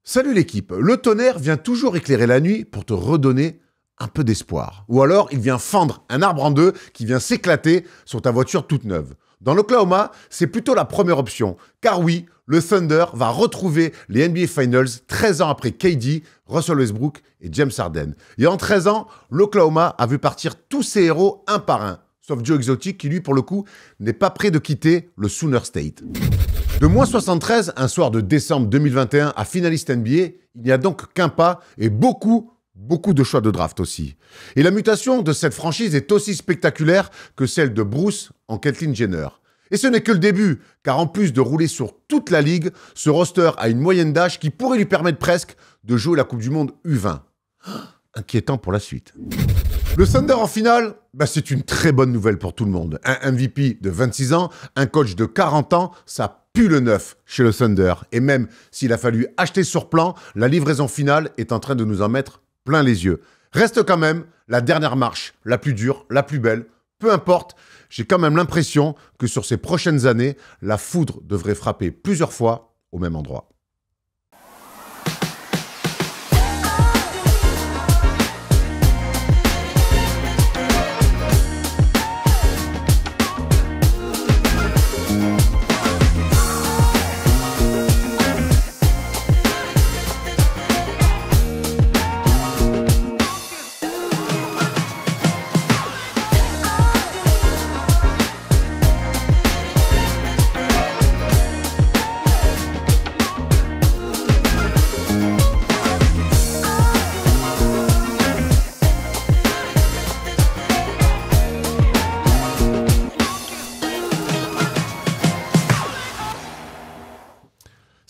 Salut l'équipe, le tonnerre vient toujours éclairer la nuit pour te redonner un peu d'espoir. Ou alors, il vient fendre un arbre en deux qui vient s'éclater sur ta voiture toute neuve. Dans l'Oklahoma, c'est plutôt la première option. Car oui, le Thunder va retrouver les NBA Finals 13 ans après KD, Russell Westbrook et James Harden. Et en 13 ans, l'Oklahoma a vu partir tous ses héros un par un. Sauf Joe Exotic qui, lui, pour le coup, n'est pas prêt de quitter le Sooner State. De moins 73, un soir de décembre 2021 à finaliste NBA, il n'y a donc qu'un pas et beaucoup de choix de draft aussi. Et la mutation de cette franchise est aussi spectaculaire que celle de Bruce en Caitlyn Jenner. Et ce n'est que le début, car en plus de rouler sur toute la ligue, ce roster a une moyenne d'âge qui pourrait lui permettre presque de jouer la Coupe du Monde U20. Inquiétant pour la suite. Le Thunder en finale, c'est une très bonne nouvelle pour tout le monde. Un MVP de 26 ans, un coach de 40 ans, ça pue le neuf chez le Thunder. Et même s'il a fallu acheter sur plan, la livraison finale est en train de nous en mettre plein les yeux. Reste quand même la dernière marche, la plus dure, la plus belle. Peu importe, j'ai quand même l'impression que sur ces prochaines années, la foudre devrait frapper plusieurs fois au même endroit.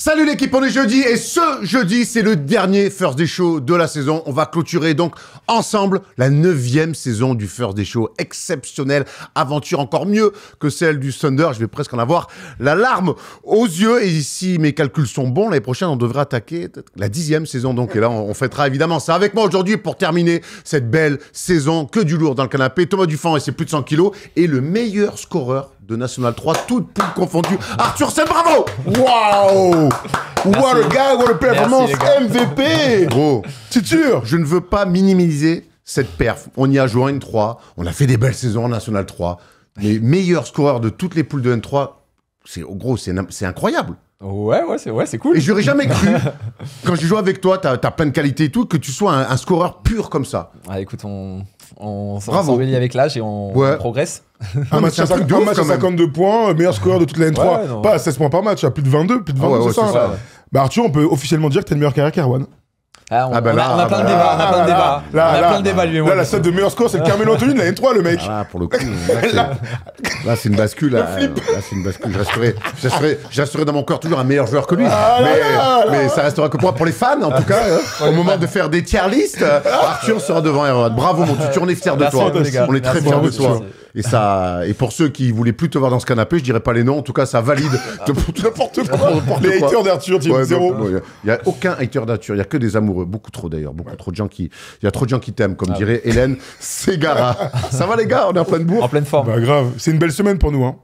Salut l'équipe, on est jeudi et ce jeudi, c'est le dernier First Day Show de la saison. On va clôturer donc ensemble la 9e saison du First Day Show. Exceptionnelle aventure, encore mieux que celle du Thunder. Je vais presque en avoir la larme aux yeux. Et si mes calculs sont bons, l'année prochaine, on devrait attaquer la 10e saison. Donc, et là, on fêtera évidemment ça avec moi aujourd'hui pour terminer cette belle saison. Que du lourd dans le canapé. Thomas Dufan et ses plus de 100 kilos. Et le meilleur scoreur de National 3, toutes poules confondues. Arthur Sen, bravo! Waouh! What a guy, what a performance! MVP! Gros, c'est sûr! Je ne veux pas minimiser cette perf. On y a joué en N3, on a fait des belles saisons en National 3. Les meilleurs scoreurs de toutes les poules de N3, c'est incroyable. Ouais, c'est cool. Et j'aurais jamais cru, quand je joue avec toi, t'as plein de qualités et tout, que tu sois un scoreur pur comme ça. Ah, écoute, on s'embellit avec l'âge et on progresse. Un match à 52 points, meilleur scoreur de toute la N3. Pas à 16 points par match, à plus de 22, plus de 22, c'est ça. Arthur, on peut officiellement dire que t'as une meilleure carrière qu'Erwan. On a plein de débats, on a plein de débats, lui et moi. Là, la set de meilleur score, c'est le Carmelo Anthony de la N3, le mec. Là, pour le coup, là c'est une bascule. Là, c'est une bascule. Je resterai dans mon cœur toujours un meilleur joueur que lui. Mais ça restera que pour les fans, en tout cas. Au moment de faire des tier lists, Arthur sera devant Erwan. Bravo, mon tutu, on est fiers de toi. On est très fiers de toi. Et pour ceux qui voulaient plus te voir dans ce canapé, je dirais pas les noms, en tout cas, ça valide n'importe quoi. Les haters d'Arthur, zéro. Il n'y a aucun hater d'Arthur, il n'y a que des amoureux. Beaucoup trop d'ailleurs, trop de gens qui... Il y a trop de gens qui t'aiment, comme dirait Hélène Ségara. Ça va les gars, on est en pleine bourre. En pleine forme. Bah grave, c'est une belle semaine pour nous, hein.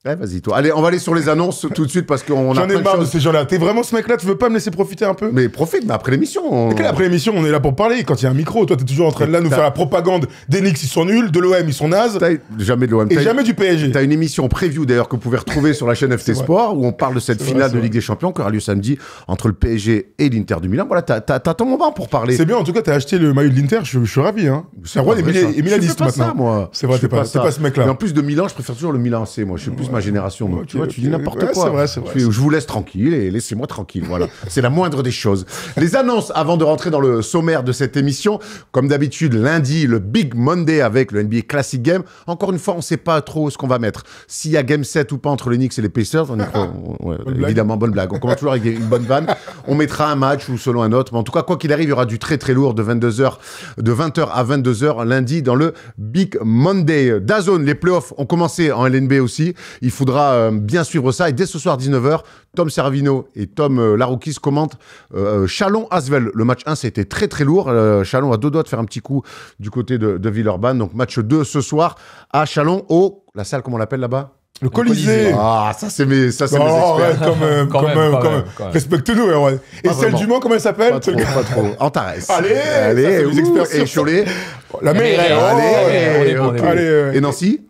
Ouais, vas-y, toi. Allez, on va aller sur les annonces tout de suite parce qu'on a J'en ai marre de ces gens-là. T'es vraiment ce mec-là, tu veux pas me laisser profiter un peu? Mais profite, mais après l'émission. Après l'émission, on est là pour parler. Quand il y a un micro, toi, t'es toujours en train de là nous faire la propagande des Knicks, ils sont nuls, de l'OM, ils sont nazes. Jamais de l'OM. Et jamais du PSG. T'as une émission preview d'ailleurs que vous pouvez retrouver sur la chaîne FT Sport où on parle de cette finale de Ligue des Champions qui aura lieu samedi entre le PSG et l'Inter du Milan. Voilà, t'as ton moment pour parler. C'est bien, en tout cas, t'as acheté le maillot de l'Inter, je suis ravi, hein. C'est Erwan et milaniste maintenant. C'est vrai, t'es pas ce mec-là. Et en plus de Milan, je préfère toujours le Milan AC, moi. Je suis plus ma génération. Tu dis n'importe quoi. C'est vrai. Je vous laisse tranquille et laissez-moi tranquille. Voilà. C'est la moindre des choses. Les annonces avant de rentrer dans le sommaire de cette émission. Comme d'habitude, lundi, le Big Monday avec le NBA Classic Game. Encore une fois, on ne sait pas trop ce qu'on va mettre. S'il y a Game 7 ou pas entre les Knicks et les Pacers, évidemment, bonne blague. On commence toujours avec une bonne vanne. On mettra un match ou selon un autre. Mais en tout cas, quoi qu'il arrive, il y aura du très très lourd de 20h à 22h lundi dans le Big Monday. DAZN, les playoffs ont commencé en LNB aussi. Il faudra bien suivre ça. Et dès ce soir, 19h, Tom Servino et Tom Laroukis commentent Chalon-Asvel. Le match 1, c'était très très lourd. Chalon a deux doigts de faire un petit coup du côté de Villeurbanne. Donc match 2 ce soir à Chalon, la salle, comment on l'appelle là-bas? Le Colisée. Ah, ça c'est mes experts. Quand même. Respecte-nous, Erwan. Et celle du Mans, comment elle s'appelle? Pas trop. Antares. Allez, les experts. Et Cholet. La mairie. Et Nancy?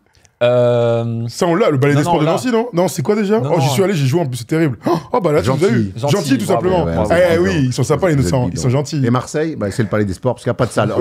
Ça on l'a, le ballet des sports de Nancy, non? Non, c'est quoi déjà? J'y suis allé, j'ai joué en plus, c'est terrible. Oh bah là tu nous as eu. Gentil tout simplement. Oui, ils sont sympas les innocents, ils sont gentils. Et Marseille, c'est le palais des sports parce qu'il n'y a pas de salle.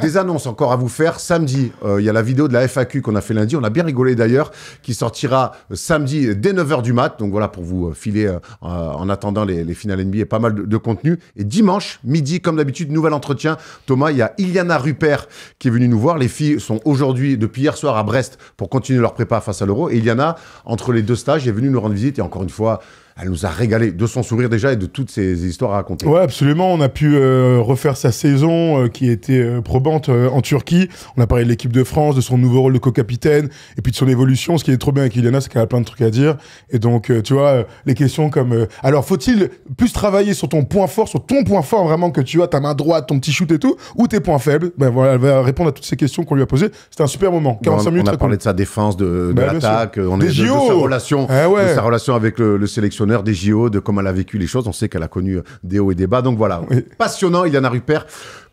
Des annonces encore à vous faire. Samedi, il y a la vidéo de la FAQ qu'on a fait lundi, on a bien rigolé d'ailleurs, qui sortira samedi dès 9h du mat. Donc voilà, pour vous filer en attendant les finales NBA, pas mal de contenu. Et dimanche, midi, comme d'habitude, nouvel entretien. Thomas, il y a Iliana Rupert qui est venue nous voir. Les filles sont aujourd'hui, depuis hier soir, à Brest pour continuer leur prépa face à l'Euro. Et Iliana, entre les 2 stages, est venue nous rendre visite et encore une fois, elle nous a régalé de son sourire déjà et de toutes ces histoires à raconter. Ouais, absolument. On a pu refaire sa saison qui était probante en Turquie. On a parlé de l'équipe de France, de son nouveau rôle de co-capitaine et puis de son évolution. Ce qui est trop bien avec Iliana, c'est qu'elle a plein de trucs à dire. Et donc, tu vois, les questions comme... alors, faut-il plus travailler sur ton point fort vraiment que tu as, ta main droite, ton petit shoot et tout, ou tes points faibles? Ben voilà, elle va répondre à toutes ces questions qu'on lui a posées. C'était un super moment. 45 minutes. On a parlé de sa défense, de l'attaque, de sa relation avec le sélectionneur des JO, de comment elle a vécu les choses. On sait qu'elle a connu des hauts et des bas. Donc voilà, passionnant, Iliana Rupert,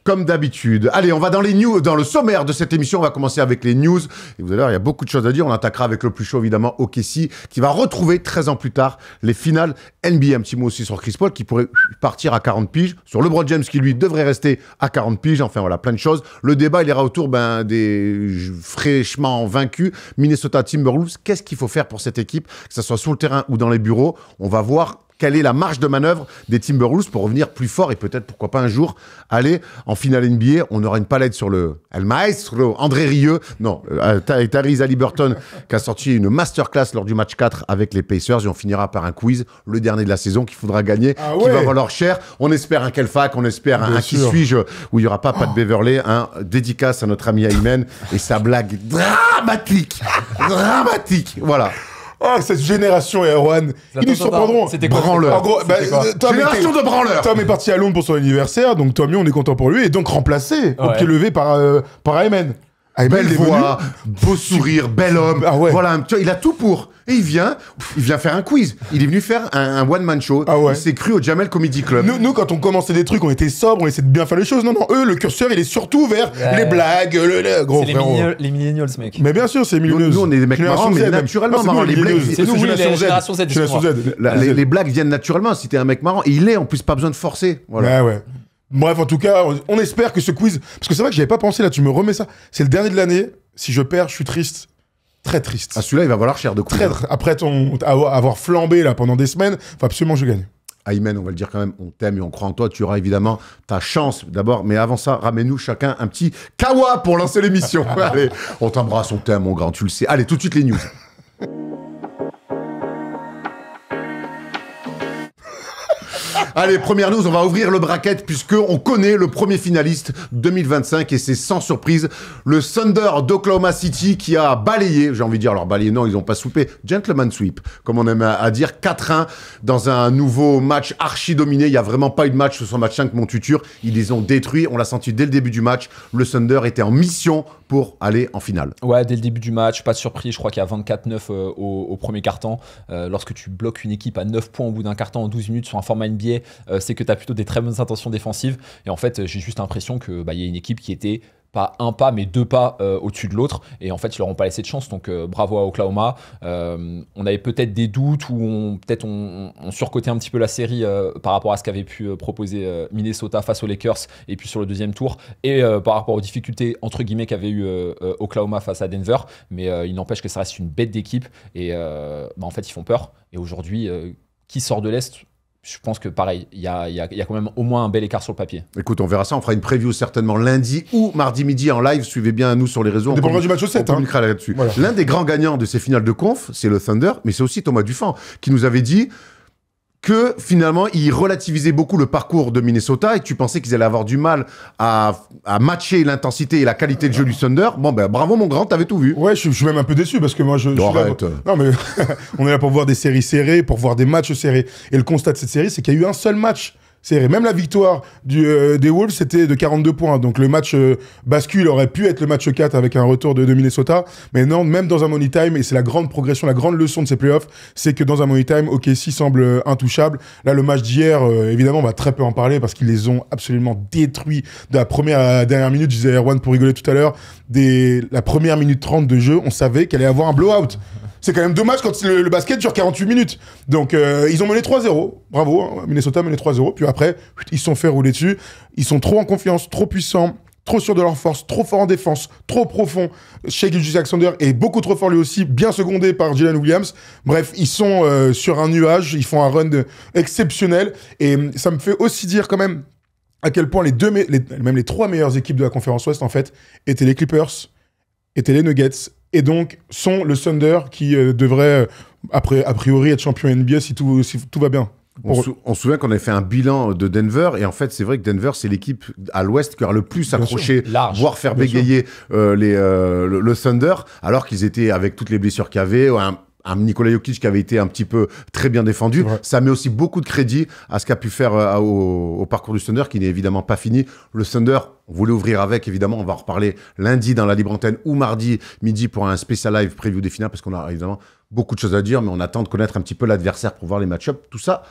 comme d'habitude. Allez, on va dans les news, dans le sommaire de cette émission. On va commencer avec les news. Et vous allez voir, il y a beaucoup de choses à dire. On attaquera avec le plus chaud, évidemment, OKC, qui va retrouver 13 ans plus tard les finales NBA. Un petit mot aussi sur Chris Paul, qui pourrait partir à 40 piges. Sur LeBron James, qui lui devrait rester à 40 piges. Enfin, voilà, plein de choses. Le débat, il ira autour des fraîchement vaincus. Minnesota Timberwolves. Qu'est-ce qu'il faut faire pour cette équipe, que ce soit sur le terrain ou dans les bureaux? On va voir quelle est la marge de manœuvre des Timberwolves pour revenir plus fort et peut-être, pourquoi pas un jour, aller en finale NBA. On aura une palette sur le El Maestro, André Rieu, Tyrese Haliburton, qui a sorti une masterclass lors du match 4 avec les Pacers. Et on finira par un quiz, le dernier de la saison, qu'il faudra gagner, qui va valoir cher. On espère un Kelfac, on espère un Qui suis-je, où il n'y aura pas Pat Beverley, un dédicace à notre ami Aymen et sa blague dramatique. Voilà. Ah, cette génération, Erwan, ils nous surprendront. C'était quoi? Branleur. En gros, génération de branleurs. Tom est parti à Londres pour son anniversaire, donc tant mieux, on est content pour lui, et donc remplacé au pied levé par Aymen. Belle voix, beau sourire, bel homme. Voilà, tu vois, il a tout pour. Et il vient faire un quiz. Il est venu faire un one-man show. Il s'est cru au Jamel Comedy Club. Nous, quand on commençait des trucs, on était sobres, on essayait de bien faire les choses. Non, eux, le curseur, il est surtout vers les blagues, le gros frère. C'est les millennials, mec. Mais bien sûr, c'est millennials. Nous, on est des mecs marrants, mais naturellement marrants. Les blagues, c'est nous, génération Z. Les blagues viennent naturellement. Si t'es un mec marrant, et il est, en plus, pas besoin de forcer. Voilà. Ouais. Bref, en tout cas, on espère que ce quiz... Parce que c'est vrai que j'avais pas pensé, là, tu me remets ça. C'est le dernier de l'année. Si je perds, je suis triste. Très triste. Ah, celui-là, il va valoir cher de coup. Après avoir flambé là pendant des semaines, faut absolument que je gagne. Aymen, on va le dire quand même, on t'aime et on croit en toi. Tu auras évidemment ta chance d'abord. Mais avant ça, ramène-nous chacun un petit kawa pour lancer l'émission. Allez, on t'embrasse, on t'aime, mon grand, tu le sais. Allez, tout de suite les news. Allez, première news, on va ouvrir le bracket puisqu'on connaît le premier finaliste 2025 et c'est sans surprise le Thunder d'Oklahoma City qui a balayé, j'ai envie de dire, alors balayé non, ils n'ont pas soupé, gentleman sweep, comme on aime à dire, 4-1 dans un nouveau match archi dominé. Il n'y a vraiment pas eu de match sur son match 5 Montuture, ils les ont détruits, on l'a senti dès le début du match, le Thunder était en mission pour aller en finale. Ouais, dès le début du match, pas de surprise, je crois qu'il y a 24-9 au premier quart-temps. Lorsque tu bloques une équipe à 9 points au bout d'un quart-temps en 12 minutes sur un format NBA, c'est que tu as plutôt des très bonnes intentions défensives. Et en fait, j'ai juste l'impression qu'il y a une équipe qui était pas un pas, mais 2 pas au-dessus de l'autre. Et en fait, ils leur ont pas laissé de chance. Donc, bravo à Oklahoma. On avait peut-être des doutes ou on surcotait un petit peu la série par rapport à ce qu'avait pu proposer Minnesota face aux Lakers et puis sur le deuxième tour. Et par rapport aux difficultés, entre guillemets, qu'avait eu Oklahoma face à Denver. Mais il n'empêche que ça reste une bête d'équipe. Et en fait, ils font peur. Et aujourd'hui, qui sort de l'Est ? Je pense que pareil, il y a quand même au moins un bel écart sur le papier. Écoute, on verra ça, on fera une preview certainement lundi ou mardi midi en live. Suivez bien nous sur les réseaux. On dépendra du match au 7. On communiquera là-dessus. Voilà. L'un des grands gagnants de ces finales de conf, c'est le Thunder, mais c'est aussi Thomas Dufan qui nous avait dit que finalement, il relativisait beaucoup le parcours de Minnesota et tu pensais qu'ils allaient avoir du mal à matcher l'intensité et la qualité de jeu du Thunder. Bon, ben bravo mon grand, t'avais tout vu. Ouais, je suis même un peu déçu parce que moi, je suis là... Non, mais on est là pour voir des séries serrées, pour voir des matchs serrés. Et le constat de cette série, c'est qu'il y a eu un seul match serré. Même la victoire des Wolves, c'était de 42 points. Donc le match bascule aurait pu être le match 4 avec un retour de Minnesota. Mais non, même dans un money time, et c'est la grande progression, la grande leçon de ces playoffs, c'est que dans un money time, OKC semble intouchable. Là, le match d'hier, évidemment, on va très peu en parler parce qu'ils les ont absolument détruits de la première à la dernière minute. Je disais à Erwan pour rigoler tout à l'heure, la première minute 30 de jeu, on savait qu'elle allait avoir un blowout. C'est quand même dommage quand le basket dure 48 minutes. Donc, ils ont mené 3-0. Bravo, hein, Minnesota mené 3-0. Puis après, ils se sont fait rouler dessus. Ils sont trop en confiance, trop puissants, trop sûrs de leur force, trop forts en défense, trop profonds. Shai Gilgeous-Alexander est beaucoup trop fort lui aussi, bien secondé par Jalen Williams. Bref, ils sont sur un nuage. Ils font un run exceptionnel. Et ça me fait aussi dire quand même à quel point même les 3 meilleures équipes de la conférence Ouest, en fait, étaient les Clippers, étaient les Nuggets, et donc sont le Thunder qui devrait, a priori, être champion NBA si tout va bien. On se souvient qu'on avait fait un bilan de Denver, et en fait, c'est vrai que Denver, c'est l'équipe à l'Ouest qui aura le plus accroché, voire faire bégayer le Thunder, alors qu'ils étaient, avec toutes les blessures qu'il y avait, un Nikola Jokic qui avait été un petit peu très bien défendu. Ouais. Ça met aussi beaucoup de crédit à ce qu'a pu faire au parcours du Thunder, qui n'est évidemment pas fini. Le Thunder, on voulait ouvrir avec, évidemment, on va en reparler lundi dans la Libre Antenne ou mardi midi pour un spécial live preview des finales, parce qu'on a évidemment beaucoup de choses à dire, mais on attend de connaître un petit peu l'adversaire pour voir les match-ups, tout ça.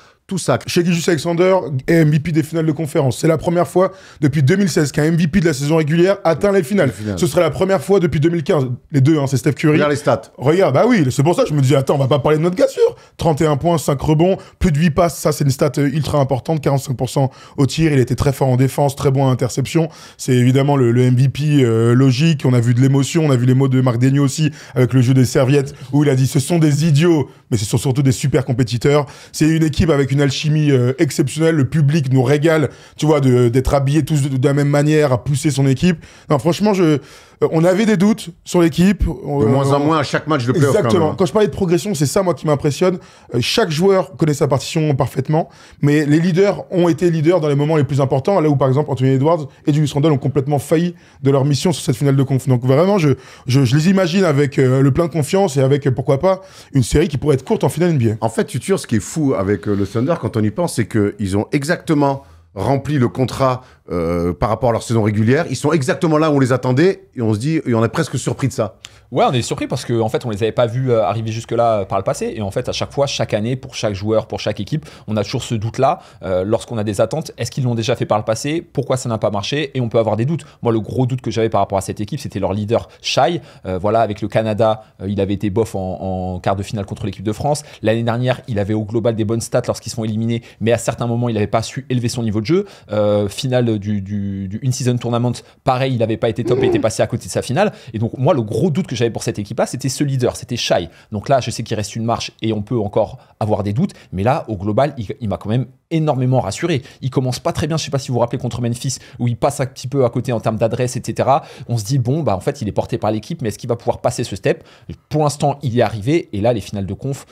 Shai Gilgeous-Alexander est MVP des finales de conférence. C'est la première fois depuis 2016 qu'un MVP de la saison régulière atteint les finales. Ce serait la première fois depuis 2015. Les deux, hein, c'est Steph Curry. Regarde les stats. Regarde, bah oui, c'est pour ça que je me dis, attends, on va pas parler de notre gars sûr. 31 points, 5 rebonds, plus de 8 passes, ça c'est une stat ultra importante, 45% au tir, il était très fort en défense, très bon à interception. C'est évidemment le MVP logique, on a vu de l'émotion, on a vu les mots de Marc Daigneault aussi, avec le jeu des serviettes, où il a dit, ce sont des idiots, mais ce sont surtout des super compétiteurs. C'est une équipe avec une alchimie exceptionnelle, le public nous régale, tu vois, d'être habillés tous de la même manière, à pousser son équipe. Non, franchement, on avait des doutes sur l'équipe. De moins en moins à chaque match de playoff. Exactement. Quand je parlais de progression, c'est ça, moi, qui m'impressionne. Chaque joueur connaît sa partition parfaitement, mais les leaders ont été leaders dans les moments les plus importants, là où, par exemple, Anthony Edwards et Julius Randle ont complètement failli de leur mission sur cette finale de conf. Donc, vraiment, je les imagine avec le plein de confiance et avec, pourquoi pas, une série qui pourrait être courte en finale NBA. En fait, Tutur, ce qui est fou avec le Thunder, quand on y pense, c'est qu'ils ont exactement rempli le contrat par rapport à leur saison régulière. Ils sont exactement là où on les attendait et on se dit, et on est presque surpris de ça. Ouais, on est surpris parce qu'en fait, on les avait pas vus arriver jusque-là par le passé. Et en fait, à chaque fois, chaque année, pour chaque joueur, pour chaque équipe, on a toujours ce doute-là. Lorsqu'on a des attentes, est-ce qu'ils l'ont déjà fait par le passé? Pourquoi ça n'a pas marché? Et on peut avoir des doutes. Moi, le gros doute que j'avais par rapport à cette équipe, c'était leur leader, Shai. Voilà, avec le Canada, il avait été bof en quart de finale contre l'équipe de France. L'année dernière, il avait au global des bonnes stats lorsqu'ils sont éliminés, mais à certains moments, il n'avait pas su élever son niveau de jeu. Finale du In-Season Tournament, pareil, il n'avait pas été top et était passé à côté de sa finale. Et donc, moi, le gros doute que j'avais pour cette équipe-là, c'était ce leader, c'était Shai. Donc là, je sais qu'il reste une marche et on peut encore avoir des doutes, mais là, au global, il m'a quand même énormément rassuré. Il commence pas très bien, je sais pas si vous vous rappelez, contre Memphis, où il passe un petit peu à côté en termes d'adresse, etc. On se dit, bon, bah en fait, il est porté par l'équipe, mais est-ce qu'il va pouvoir passer ce step? Pour l'instant, il y est arrivé, et là, les finales de conf,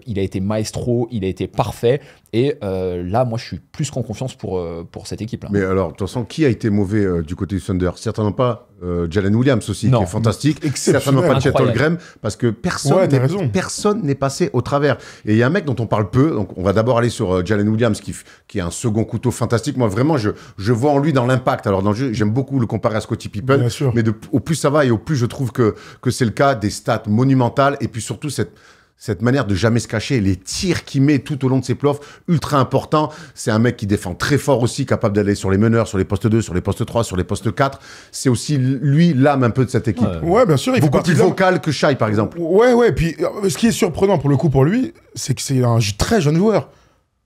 il a été maestro, il a été parfait, et là, moi, je suis plus qu'en confiance pour cette équipe-là. Mais alors, de toute façon, qui a été mauvais du côté du Thunder? Certainement pas Jalen Williams aussi, qui est fantastique. Certainement pas Chet Holmgren, parce que personne n'est passé au travers. Et il y a un mec dont on parle peu, donc on va d'abord aller sur Jalen Williams, qui est un second couteau fantastique. Moi, vraiment, je vois en lui dans l'impact. Alors, dans le jeu, j'aime beaucoup le comparer à Scottie Pippen, mais au plus ça va et au plus je trouve que c'est le cas, des stats monumentales, et puis surtout cette manière de jamais se cacher, les tirs qu'il met tout au long de ses playoffs, ultra important. C'est un mec qui défend très fort aussi, capable d'aller sur les meneurs, sur les postes 2, sur les postes 3, sur les postes 4. C'est aussi, lui, l'âme un peu de cette équipe. Ouais, bien sûr. Il beaucoup plus vocal que Shai, par exemple. Ouais. Puis, ce qui est surprenant pour le coup pour lui, c'est que c'est un très jeune joueur.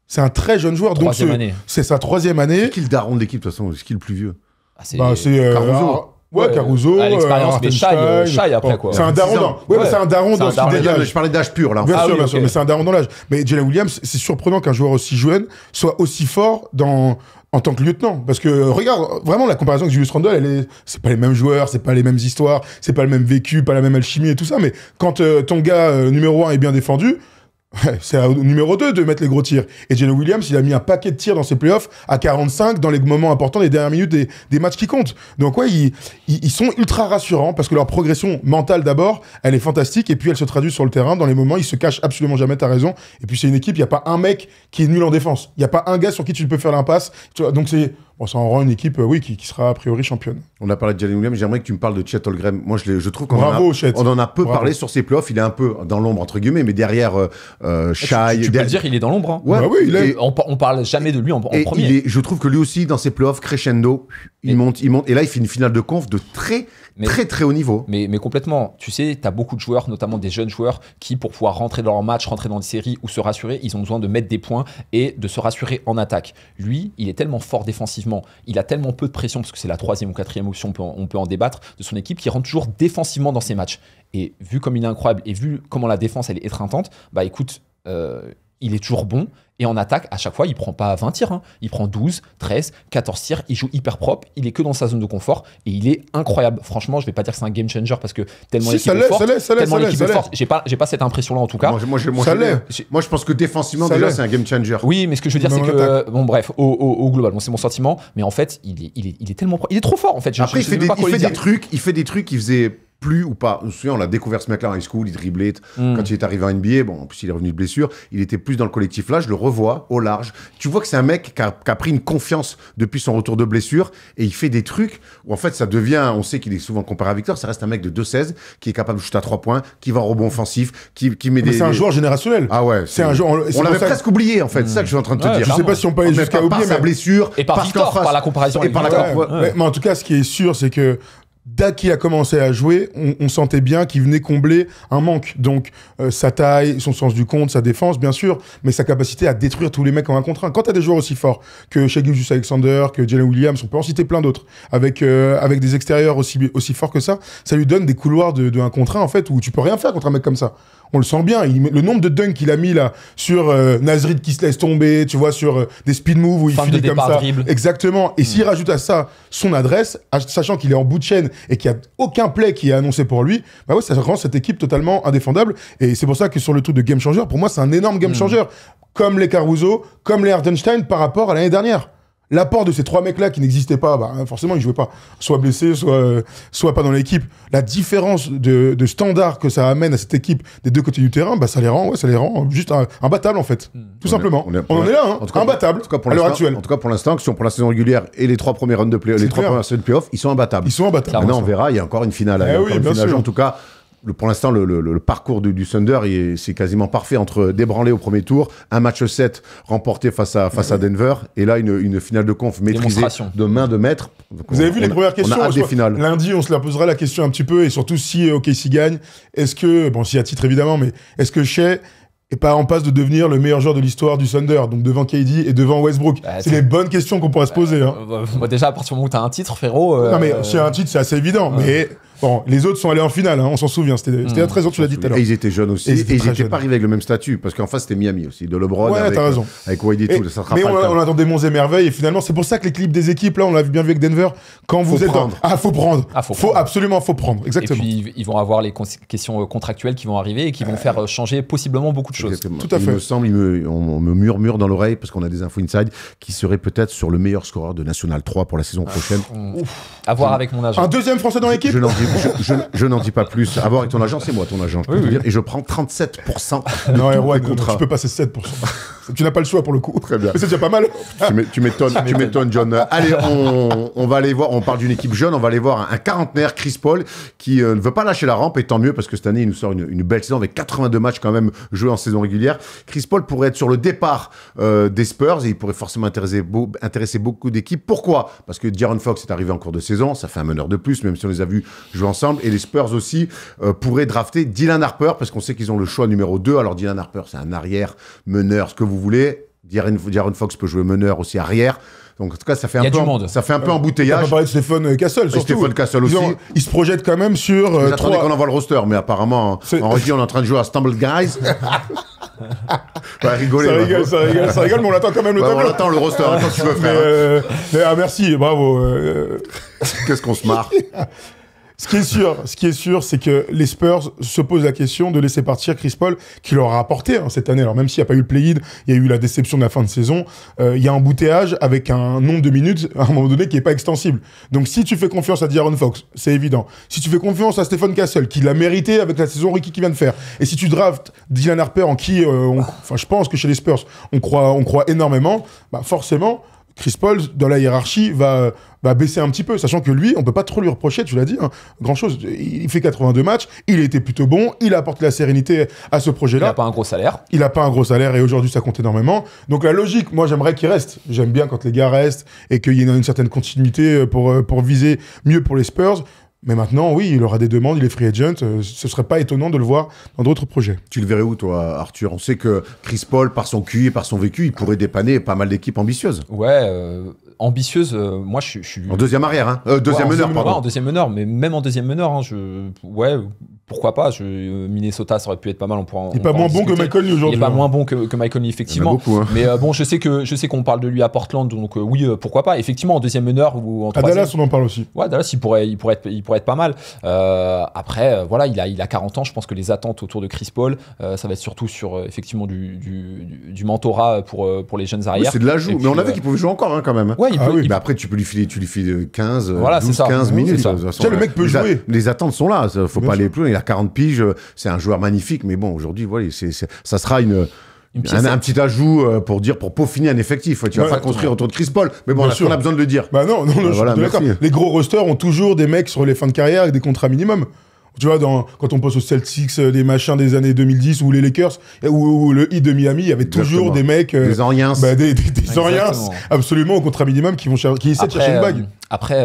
C'est un très jeune joueur. Troisième année. C'est sa 3e année. C'est qui le daron de l'équipe, de toute façon? C'est qui le plus vieux? C'est Caruso. Ouais, Caruso, l'expérience, mais Shai après quoi. C'est un daron c'est un daron dans ce dégage. Je parlais d'âge pur, là. Bien sûr, mais c'est un daron dans l'âge. Mais Jalen Williams, c'est surprenant qu'un joueur aussi jeune soit aussi fort en tant que lieutenant. Parce que, regarde, vraiment, la comparaison avec Julius Randle, c'est pas les mêmes joueurs, c'est pas les mêmes histoires, c'est pas le même vécu, pas la même alchimie et tout ça, mais quand ton gars numéro 1 est bien défendu, Ouais, c'est au numéro 2 de mettre les gros tirs. Et Jalen Williams, il a mis un paquet de tirs dans ses playoffs à 45 dans les moments importants, les dernières minutes des matchs qui comptent. Donc ouais, ils sont ultra rassurants parce que leur progression mentale d'abord, elle est fantastique et puis elle se traduit sur le terrain. Dans les moments, ils se cachent absolument jamais, t'as raison. Et puis c'est une équipe, il n'y a pas un mec qui est nul en défense. Il n'y a pas un gars sur qui tu peux faire l'impasse. Donc ça en rend une équipe, qui sera a priori championne. On a parlé de Jalen Williams, j'aimerais que tu me parles de Chet Holmgren. Moi, je trouve qu'on on en a peu parlé sur ses playoffs. Il est un peu dans l'ombre, entre guillemets, mais derrière Shai. Tu peux le dire, il est dans l'ombre. Hein. Ouais, bah oui, il est. On parle jamais de lui en premier. Je trouve que lui aussi, dans ses playoffs, crescendo, il monte. Et là, il fait une finale de conf de très haut niveau. Mais complètement. Tu sais, tu as beaucoup de joueurs, notamment des jeunes joueurs, qui, pour pouvoir rentrer dans leur match, rentrer dans des séries ou se rassurer, ils ont besoin de mettre des points et de se rassurer en attaque. Lui, il est tellement fort défensivement, il a tellement peu de pression, parce que c'est la 3e ou 4e option, on peut en débattre, de son équipe, qui rentre toujours défensivement dans ses matchs. Et vu comme il est incroyable, et vu comment la défense, elle est étreintante, bah écoute, il est toujours bon. Et en attaque, à chaque fois, il prend pas 20 tirs. Hein. Il prend 12, 13, 14 tirs. Il joue hyper propre. Il est que dans sa zone de confort. Et il est incroyable. Franchement, je vais pas dire que c'est un game changer parce que tellement l'équipe est forte. J'ai pas cette impression-là en tout cas. Moi, je pense que défensivement, déjà, c'est un game changer. Oui, mais ce que je veux dire, c'est que... Bon, bref, au global, c'est mon sentiment. Mais en fait, il est tellement... Il est trop fort, en fait. Après, il fait des trucs qu'il faisait... plus ou pas. Je me souviens, on l'a découvert ce mec-là en high school, il driblait. Quand il est arrivé en NBA, bon, en plus il est revenu de blessure, il était plus dans le collectif. Là, je le revois au large. Tu vois que c'est un mec qui a pris une confiance depuis son retour de blessure et il fait des trucs où en fait ça devient, on sait qu'il est souvent comparé à Victor, ça reste un mec de 2-16 qui est capable de shooter à 3 points, qui va en rebond offensif, qui met des... C'est un joueur générationnel. Ah ouais. C'est un joueur... On l'avait presque oublié en fait, c'est ça que je suis en train de te dire. Je sais pas si on peut aller jusqu'à oublier, sa blessure. Et par Victor, par la comparaison avec Victor. Mais en tout cas, ce qui est sûr, c'est que dès qu'il a commencé à jouer, on sentait bien qu'il venait combler un manque. Donc, sa taille, son sens du compte, sa défense, bien sûr, mais sa capacité à détruire tous les mecs en 1 contre 1. Quand tu as des joueurs aussi forts que Shai Gilgeous-Alexander, que Jalen Williams, on peut en citer plein d'autres, avec des extérieurs aussi forts que ça lui donne des couloirs de 1 contre 1, en fait, où tu peux rien faire contre un mec comme ça. On le sent bien. Le nombre de dunks qu'il a mis là sur Nasrid qui se laisse tomber, tu vois, sur des speed moves où il finit comme ça. Dribble. Exactement. Et s'il rajoute à ça son adresse, sachant qu'il est en bout de chaîne et qu'il n'y a aucun play qui est annoncé pour lui, bah ouais, ça rend cette équipe totalement indéfendable. Et c'est pour ça que sur le truc de game changer, pour moi, c'est un énorme game changer. Comme les Caruso, comme les Hartenstein par rapport à l'année dernière. L'apport de ces 3 mecs-là qui n'existaient pas, bah, forcément, ils jouaient pas. Soit blessés, soit pas dans l'équipe. La différence de standard que ça amène à cette équipe des 2 côtés du terrain, bah, ça les rend juste imbattables, en fait. Tout simplement. On en est là, hein. En tout cas, imbattables, à l'heure actuelle. En tout cas, pour l'instant, pour la saison régulière et les 3 premiers rounds de play, les 3 premières semaines de playoff, ils sont imbattables. Maintenant, on verra, il y a encore une finale. En tout cas, pour l'instant, le parcours du Thunder, c'est quasiment parfait entre débranler au premier tour, un match 7 remporté face à Denver, et là, une finale de conf maîtrisée de main de maître. Donc, vous avez vu les premières questions? On a hâte des finales. Lundi, on se la posera la question un petit peu, et surtout si OKC gagne, est-ce que, bon, si à titre évidemment, mais est-ce que Shai est pas en passe de devenir le meilleur joueur de l'histoire du Thunder, donc devant KD et devant Westbrook? C'est les bonnes questions qu'on pourrait se poser. Déjà, à partir du moment où tu as un titre, frérot... Non, mais c'est un titre, c'est assez évident, mais... Bon, les autres sont allés en finale, hein, on s'en souvient. C'était il y a 13 ans, tu l'as dit tout à l'heure. Et ils étaient jeunes aussi. Et ils n'étaient pas arrivés avec le même statut. Parce qu'en face, c'était Miami aussi. De LeBron. Ouais, t'as raison. Avec Wade et tout. Ça sera mais pas on attend des monts et merveilles. Et finalement, c'est pour ça que l'équilibre des équipes, là, on l'a bien vu avec Denver. Quand vous êtes prendre. faut prendre. Absolument, faut prendre. Exactement. Et puis, ils vont avoir les questions contractuelles qui vont arriver et qui vont faire changer possiblement beaucoup de choses. Exactement. Tout à fait. Il me semble, on me murmure dans l'oreille, parce qu'on a des infos inside, qui serait peut-être sur le meilleur scoreur de National 3 pour la saison prochaine. À voir avec mon agent. Un deuxième Français dans l'équipe? Je n'en dis pas plus. À voir avec ton agent, c'est moi ton agent. Je peux te dire. Et je prends 37% de non, tous les contrats. Tu peux passer 7%. Tu n'as pas le choix pour le coup. Très bien. Mais c'est déjà pas mal. Tu m'étonnes, John. Allez, on va aller voir. On parle d'une équipe jeune. On va aller voir un quarantenaire, Chris Paul, qui ne veut pas lâcher la rampe. Et tant mieux, parce que cette année, il nous sort une belle saison avec 82 matchs quand même joués en saison régulière. Chris Paul pourrait être sur le départ des Spurs et il pourrait forcément intéresser beaucoup d'équipes. Pourquoi? Parce que De'Aaron Fox est arrivé en cours de saison. Ça fait un meneur de plus, même si on les a vus jouer ensemble. Et les Spurs aussi pourraient drafter Dylan Harper, parce qu'on sait qu'ils ont le choix numéro 2. Alors Dylan Harper, c'est un arrière, meneur, ce que vous voulez. De'Aaron Fox peut jouer meneur aussi arrière. Donc en tout cas, ça fait un peu embouteillage. On va parler de Stephen Castle, surtout. Stephen Castle aussi. Il se projette quand même sur... J'attendais qu'on envoie le roster, mais apparemment, en régie, on est en train de jouer à Stumble Guys. rigoler. Ça rigole, mais on attend quand même le tableau. On attend le roster, attends si tu veux, frère. Merci, bravo. Qu'est-ce qu'on se marre. Ce qui est sûr, c'est que les Spurs se posent la question de laisser partir Chris Paul, qui leur a apporté cette année. Alors même s'il n'y a pas eu le play-in, il y a eu la déception de la fin de saison. Il y a un embouteillage avec un nombre de minutes à un moment donné qui est pas extensible. Donc si tu fais confiance à De'Aaron Fox, c'est évident. Si tu fais confiance à Stephen Castle, qui l'a mérité avec la saison rookie qu'il vient de faire, et si tu draftes Dylan Harper, en qui, je pense que chez les Spurs, on croit énormément, bah forcément. Chris Paul, dans la hiérarchie, va baisser un petit peu, sachant que lui, on peut pas trop lui reprocher, tu l'as dit, grand-chose. Il fait 82 matchs, il a été plutôt bon, il a apporté la sérénité à ce projet-là. Il n'a pas un gros salaire. Il n'a pas un gros salaire et aujourd'hui, ça compte énormément. Donc la logique, moi, j'aimerais qu'il reste. J'aime bien quand les gars restent et qu'il y ait une certaine continuité pour viser mieux pour les Spurs. Mais maintenant, oui, il aura des demandes, il est free agent. Ce serait pas étonnant de le voir dans d'autres projets. Tu le verrais où, toi, Arthur? On sait que Chris Paul, par son QI et par son vécu, il pourrait dépanner pas mal d'équipes ambitieuses. Ouais, ambitieuse, moi je suis... En deuxième arrière, hein. Deuxième meneur, pardon. En deuxième meneur, mais même en deuxième meneur, hein, ouais, pourquoi pas. Minnesota, ça aurait pu être pas mal. Il n'est pas moins bon que Mike Conley aujourd'hui. Il n'est pas moins bon que Mike Conley, effectivement. Beaucoup, hein. Mais bon, je sais qu'on parle de lui à Portland, donc oui, pourquoi pas. Effectivement, en deuxième meneur ou en à troisième. Dallas, on en parle aussi. Ouais, Dallas, il pourrait être pas mal. Après, voilà, il a 40 ans. Je pense que les attentes autour de Chris Paul, ça va être surtout sur effectivement du mentorat pour les jeunes arrières. Oui, c'est de l'ajout, mais on a vu qu'il pouvait jouer encore, hein, quand même. Ouais, Mais après, tu lui files 15, voilà, 12, 15 minutes. Tiens, le mec peut jouer. Les attentes sont là. Faut pas aller plus loin. Il a 40 piges. C'est un joueur magnifique. Mais bon, aujourd'hui, voilà, ça sera un petit ajout pour peaufiner un effectif. Tu vas pas construire autour de Chris Paul. Mais bon, on a besoin de le dire. Bah non, je suis d'accord. Les gros rosters ont toujours des mecs sur les fins de carrière avec des contrats minimum. Tu vois, quand on pense aux Celtics, les machins des années 2010 ou les Lakers ou le Heat de Miami, il y avait toujours des mecs... des Oriens. Des Oriens, absolument, au contrat minimum, qui essaient de chercher une bague. Après,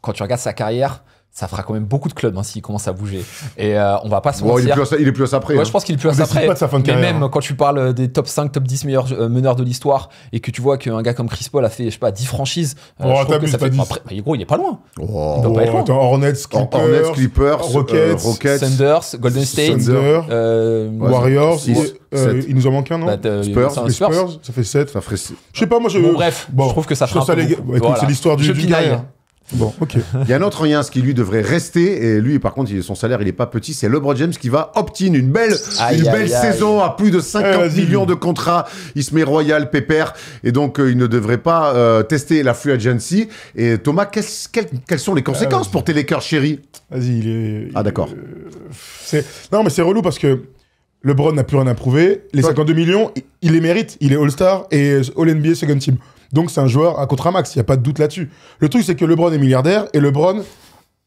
quand tu regardes sa carrière, ça fera quand même beaucoup de clubs s'il commence à bouger. Et on va pas se mentir. Il est plus à ça après. Ouais, je pense qu'il est plus à ça après. Pas de sa fin de mais carrière, même quand tu parles des top 5, top 10 meilleurs meneurs de l'histoire et que tu vois qu'un gars comme Chris Paul a fait, je sais pas, 10 franchises. Je trouve que ça fait... Après, gros, il est pas loin. Il doit pas être loin. Hornets, Clippers, Rockets, Thunders, Golden State, Warriors. Il nous en manque un, non? Spurs, ça fait 7. Je sais pas, moi je... Bon, bref, je trouve que ça fera un peu beaucoup. C'est l'histoire du gars. Bon, ok. Il y a un autre rien, ce qui lui devrait rester, et lui, par contre, son salaire, il est pas petit, c'est LeBron James qui va opt-in une belle saison à plus de 50 millions de contrats. Il se met royal, pépère, et donc il ne devrait pas tester la free agency. Et Thomas, quelles sont les conséquences pour tes Lakers chéris? Vas-y, d'accord. Non, mais c'est relou parce que LeBron n'a plus rien à prouver. Les 52 millions, il les mérite. Il est All-Star et All-NBA Second Team. Donc c'est un joueur à contrat max, il n'y a pas de doute là-dessus. Le truc, c'est que LeBron est milliardaire et LeBron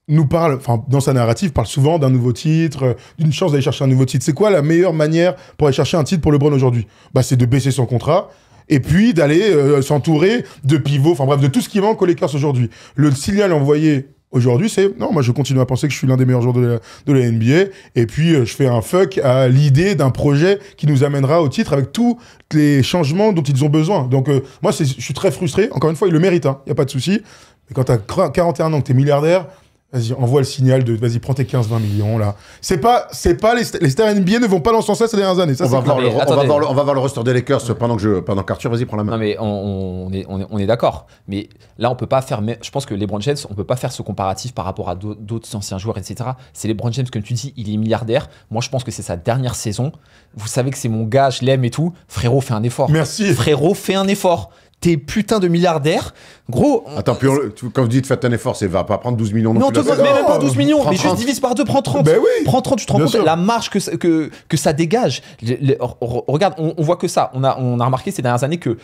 nous parle, dans sa narrative, parle souvent d'un nouveau titre, d'une chance d'aller chercher un nouveau titre. C'est quoi la meilleure manière pour aller chercher un titre pour LeBron aujourd'hui? C'est de baisser son contrat et puis d'aller s'entourer de pivots, de tout ce qui manque aux Lakers aujourd'hui. Le signal envoyé aujourd'hui, c'est non, moi je continue à penser que je suis l'un des meilleurs joueurs de la NBA, et puis je fais un fuck à l'idée d'un projet qui nous amènera au titre avec tous les changements dont ils ont besoin. Donc moi, je suis très frustré. Encore une fois, il le mérite, il n'y a pas de souci. Mais quand tu as 41 ans, que tu es milliardaire, vas-y, envoie le signal de vas-y, prends tes 15-20 millions là. C'est pas les stars NBA ne vont pas dans ce sens-là ces dernières années. Ça, on va voir le roster des Lakers pendant qu'Arthur, vas-y, prends la main. Non mais on est d'accord. Mais là on peut pas faire. Je pense que LeBron James, on peut pas faire ce comparatif par rapport à d'autres anciens joueurs, etc. C'est LeBron James, comme tu dis, il est milliardaire. Moi je pense que c'est sa dernière saison. Vous savez que c'est mon gars, je l'aime et tout. Frérot, fais un effort. Merci. Frérot, fais un effort. T'es putain de milliardaire. Gros. Attends, puis quand vous dites faites un effort, c'est va pas prendre 12 millions non plus. Non, même pas 12 millions, mais juste divise par deux, prends 30. Ben oui. Prends 30, tu te rends compte la marge que ça dégage. Regarde, on voit que ça. On a remarqué ces dernières années que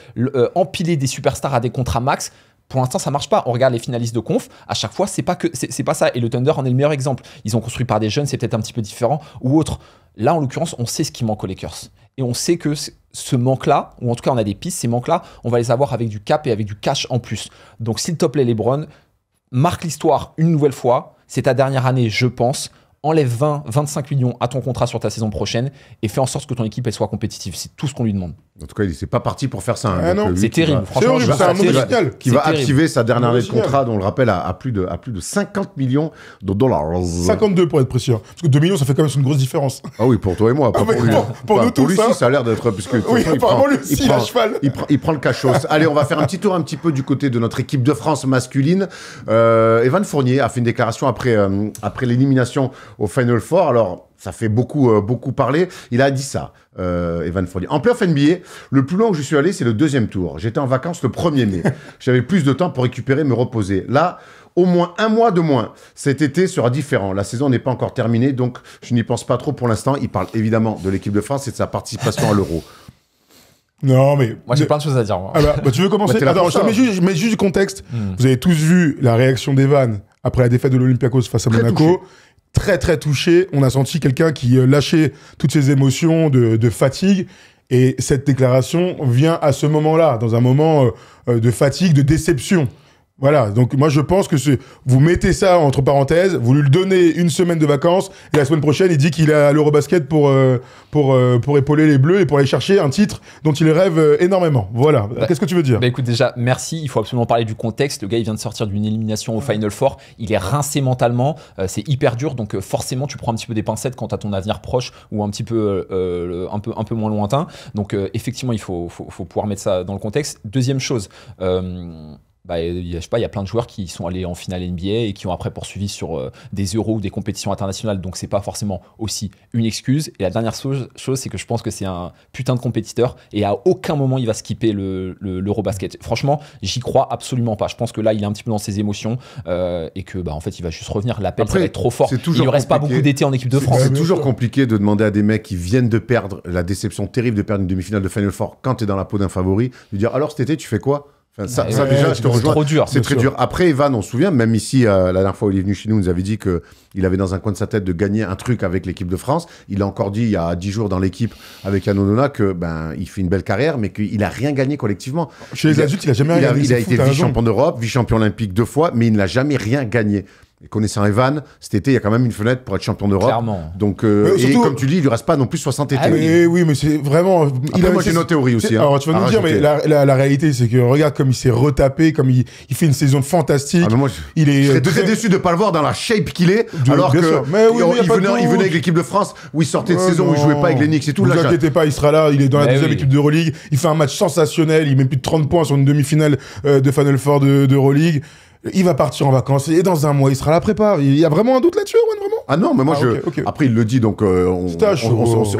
empiler des superstars à des contrats max, pour l'instant, ça marche pas. On regarde les finalistes de conf. À chaque fois, c'est pas ça. Et le Thunder en est le meilleur exemple. Ils ont construit par des jeunes, c'est peut-être un petit peu différent ou autre. Là, en l'occurrence, on sait ce qui manque aux Lakers. Et on sait que ce manque-là, ou en tout cas, on a des pistes, ces manques-là, on va les avoir avec du cap et avec du cash en plus. Donc, s'il te plaît, LeBron, marque l'histoire une nouvelle fois. C'est ta dernière année, je pense. Enlève 20-25 millions à ton contrat sur ta saison prochaine et fais en sorte que ton équipe elle soit compétitive. C'est tout ce qu'on lui demande. En tout cas, il c'est pas parti pour faire ça. Ah non. lui, C'est qui terrible. va- Franchement, horrible, c'est un terrible. mauvais signal. Qui va C'est terrible. activer sa dernière année de Original. contrat, dont on le rappelle, à plus de 50 millions de dollars. 52 pour être précis. Hein. Parce que 2 millions, ça fait quand même une grosse différence. Ah oui, pour toi et moi, pas mais pour lui. pour Enfin, nous tous, lui, hein. si, ça a l'air d'être... Parce que, de toute Oui, façon, apparemment, lui aussi, il a cheval. il prend le cachot. Allez, on va faire un petit tour un petit peu du côté de notre équipe de France masculine. Evan Fournier a fait une déclaration après l'élimination au Final Four. Alors, ça fait beaucoup parler. Il a dit ça, Evan Fournier. En playoff NBA, le plus loin où je suis allé, c'est le 2e tour. J'étais en vacances le 1er mai. J'avais plus de temps pour récupérer, me reposer. Là, au moins un mois de moins. Cet été sera différent. La saison n'est pas encore terminée, donc je n'y pense pas trop pour l'instant. Il parle évidemment de l'équipe de France et de sa participation à l'Euro. Non, mais. Moi, j'ai plein de choses à dire. Moi. Ah bah, tu veux commencer? Bah, t'es là Attends, pour ça. je mets juste du contexte. Vous avez tous vu la réaction d'Evan après la défaite de l'Olympiakos face à Monaco. touché. Très, très touché. On a senti quelqu'un qui lâchait toutes ses émotions de fatigue. Et cette déclaration vient à ce moment-là, dans un moment de fatigue, de déception. Voilà, donc moi je pense que vous mettez ça entre parenthèses, vous lui donnez une semaine de vacances, et la semaine prochaine il dit qu'il est à l'Eurobasket pour épauler les Bleus et pour aller chercher un titre dont il rêve énormément. Voilà, qu'est-ce que tu veux dire? Bah écoute, déjà, merci. Il faut absolument parler du contexte. Le gars, il vient de sortir d'une élimination au Final Four. Il est rincé mentalement. C'est hyper dur. Donc, forcément, tu prends un petit peu des pincettes quant à ton avenir proche ou un petit peu, un peu moins lointain. Donc, effectivement, il faut pouvoir mettre ça dans le contexte. Deuxième chose, je sais pas, il y a plein de joueurs qui sont allés en finale NBA et qui ont après poursuivi sur des euros ou des compétitions internationales, donc c'est pas forcément aussi une excuse. Et la dernière chose, c'est que je pense que c'est un putain de compétiteur et à aucun moment il va skipper l'Eurobasket. Franchement, j'y crois absolument pas. Je pense que là, il est un petit peu dans ses émotions et que en fait, il va juste revenir. L'appel, ça va être trop fort. Il ne reste pas beaucoup d'été en équipe de France. C'est toujours compliqué de demander à des mecs qui viennent de perdre la déception terrible de perdre une demi-finale de Final Four quand tu es dans la peau d'un favori, de dire alors cet été, tu fais quoi? Enfin, ça déjà, je te rejoins. Trop dur. C'est très dur. Après, Evan, on se souvient, même ici, la dernière fois où il est venu chez nous, il nous avait dit qu'il avait dans un coin de sa tête de gagner un truc avec l'équipe de France. Il a encore dit il y a 10 jours dans l'équipe avec Anonona que il fait une belle carrière, mais qu'il n'a rien gagné collectivement. Chez les adultes, il a jamais rien gagné. Il a été vice-champion d'Europe, vice-champion olympique 2 fois, mais il n'a jamais rien gagné. Et connaissant Evan, cet été, il y a quand même une fenêtre pour être champion d'Europe. Clairement. Donc, surtout, et comme tu dis, il lui reste pas non plus 60 étés. Oui, mais c'est vraiment. Après, moi, j'ai une théorie aussi. Alors, tu vas nous dire, mais la réalité, c'est que regarde comme il s'est retapé, comme il fait une saison fantastique. Ah, mais moi, je serais très déçu de ne pas le voir dans la shape qu'il est, alors qu'il venait avec l'équipe de France, où il sortait de saison, où il jouait pas avec les Knicks et tout. Ne vous inquiétez pas, il sera là, il est dans la deuxième équipe d'Euroleague. Il fait un match sensationnel, il met plus de 30 points sur une demi-finale de Final Four d'Euroleague. Il va partir en vacances et dans un mois, il sera à la prépa. Il y a vraiment un doute là-dessus, Erwan, vraiment? Ah non, mais moi, okay. Après, il le dit, donc on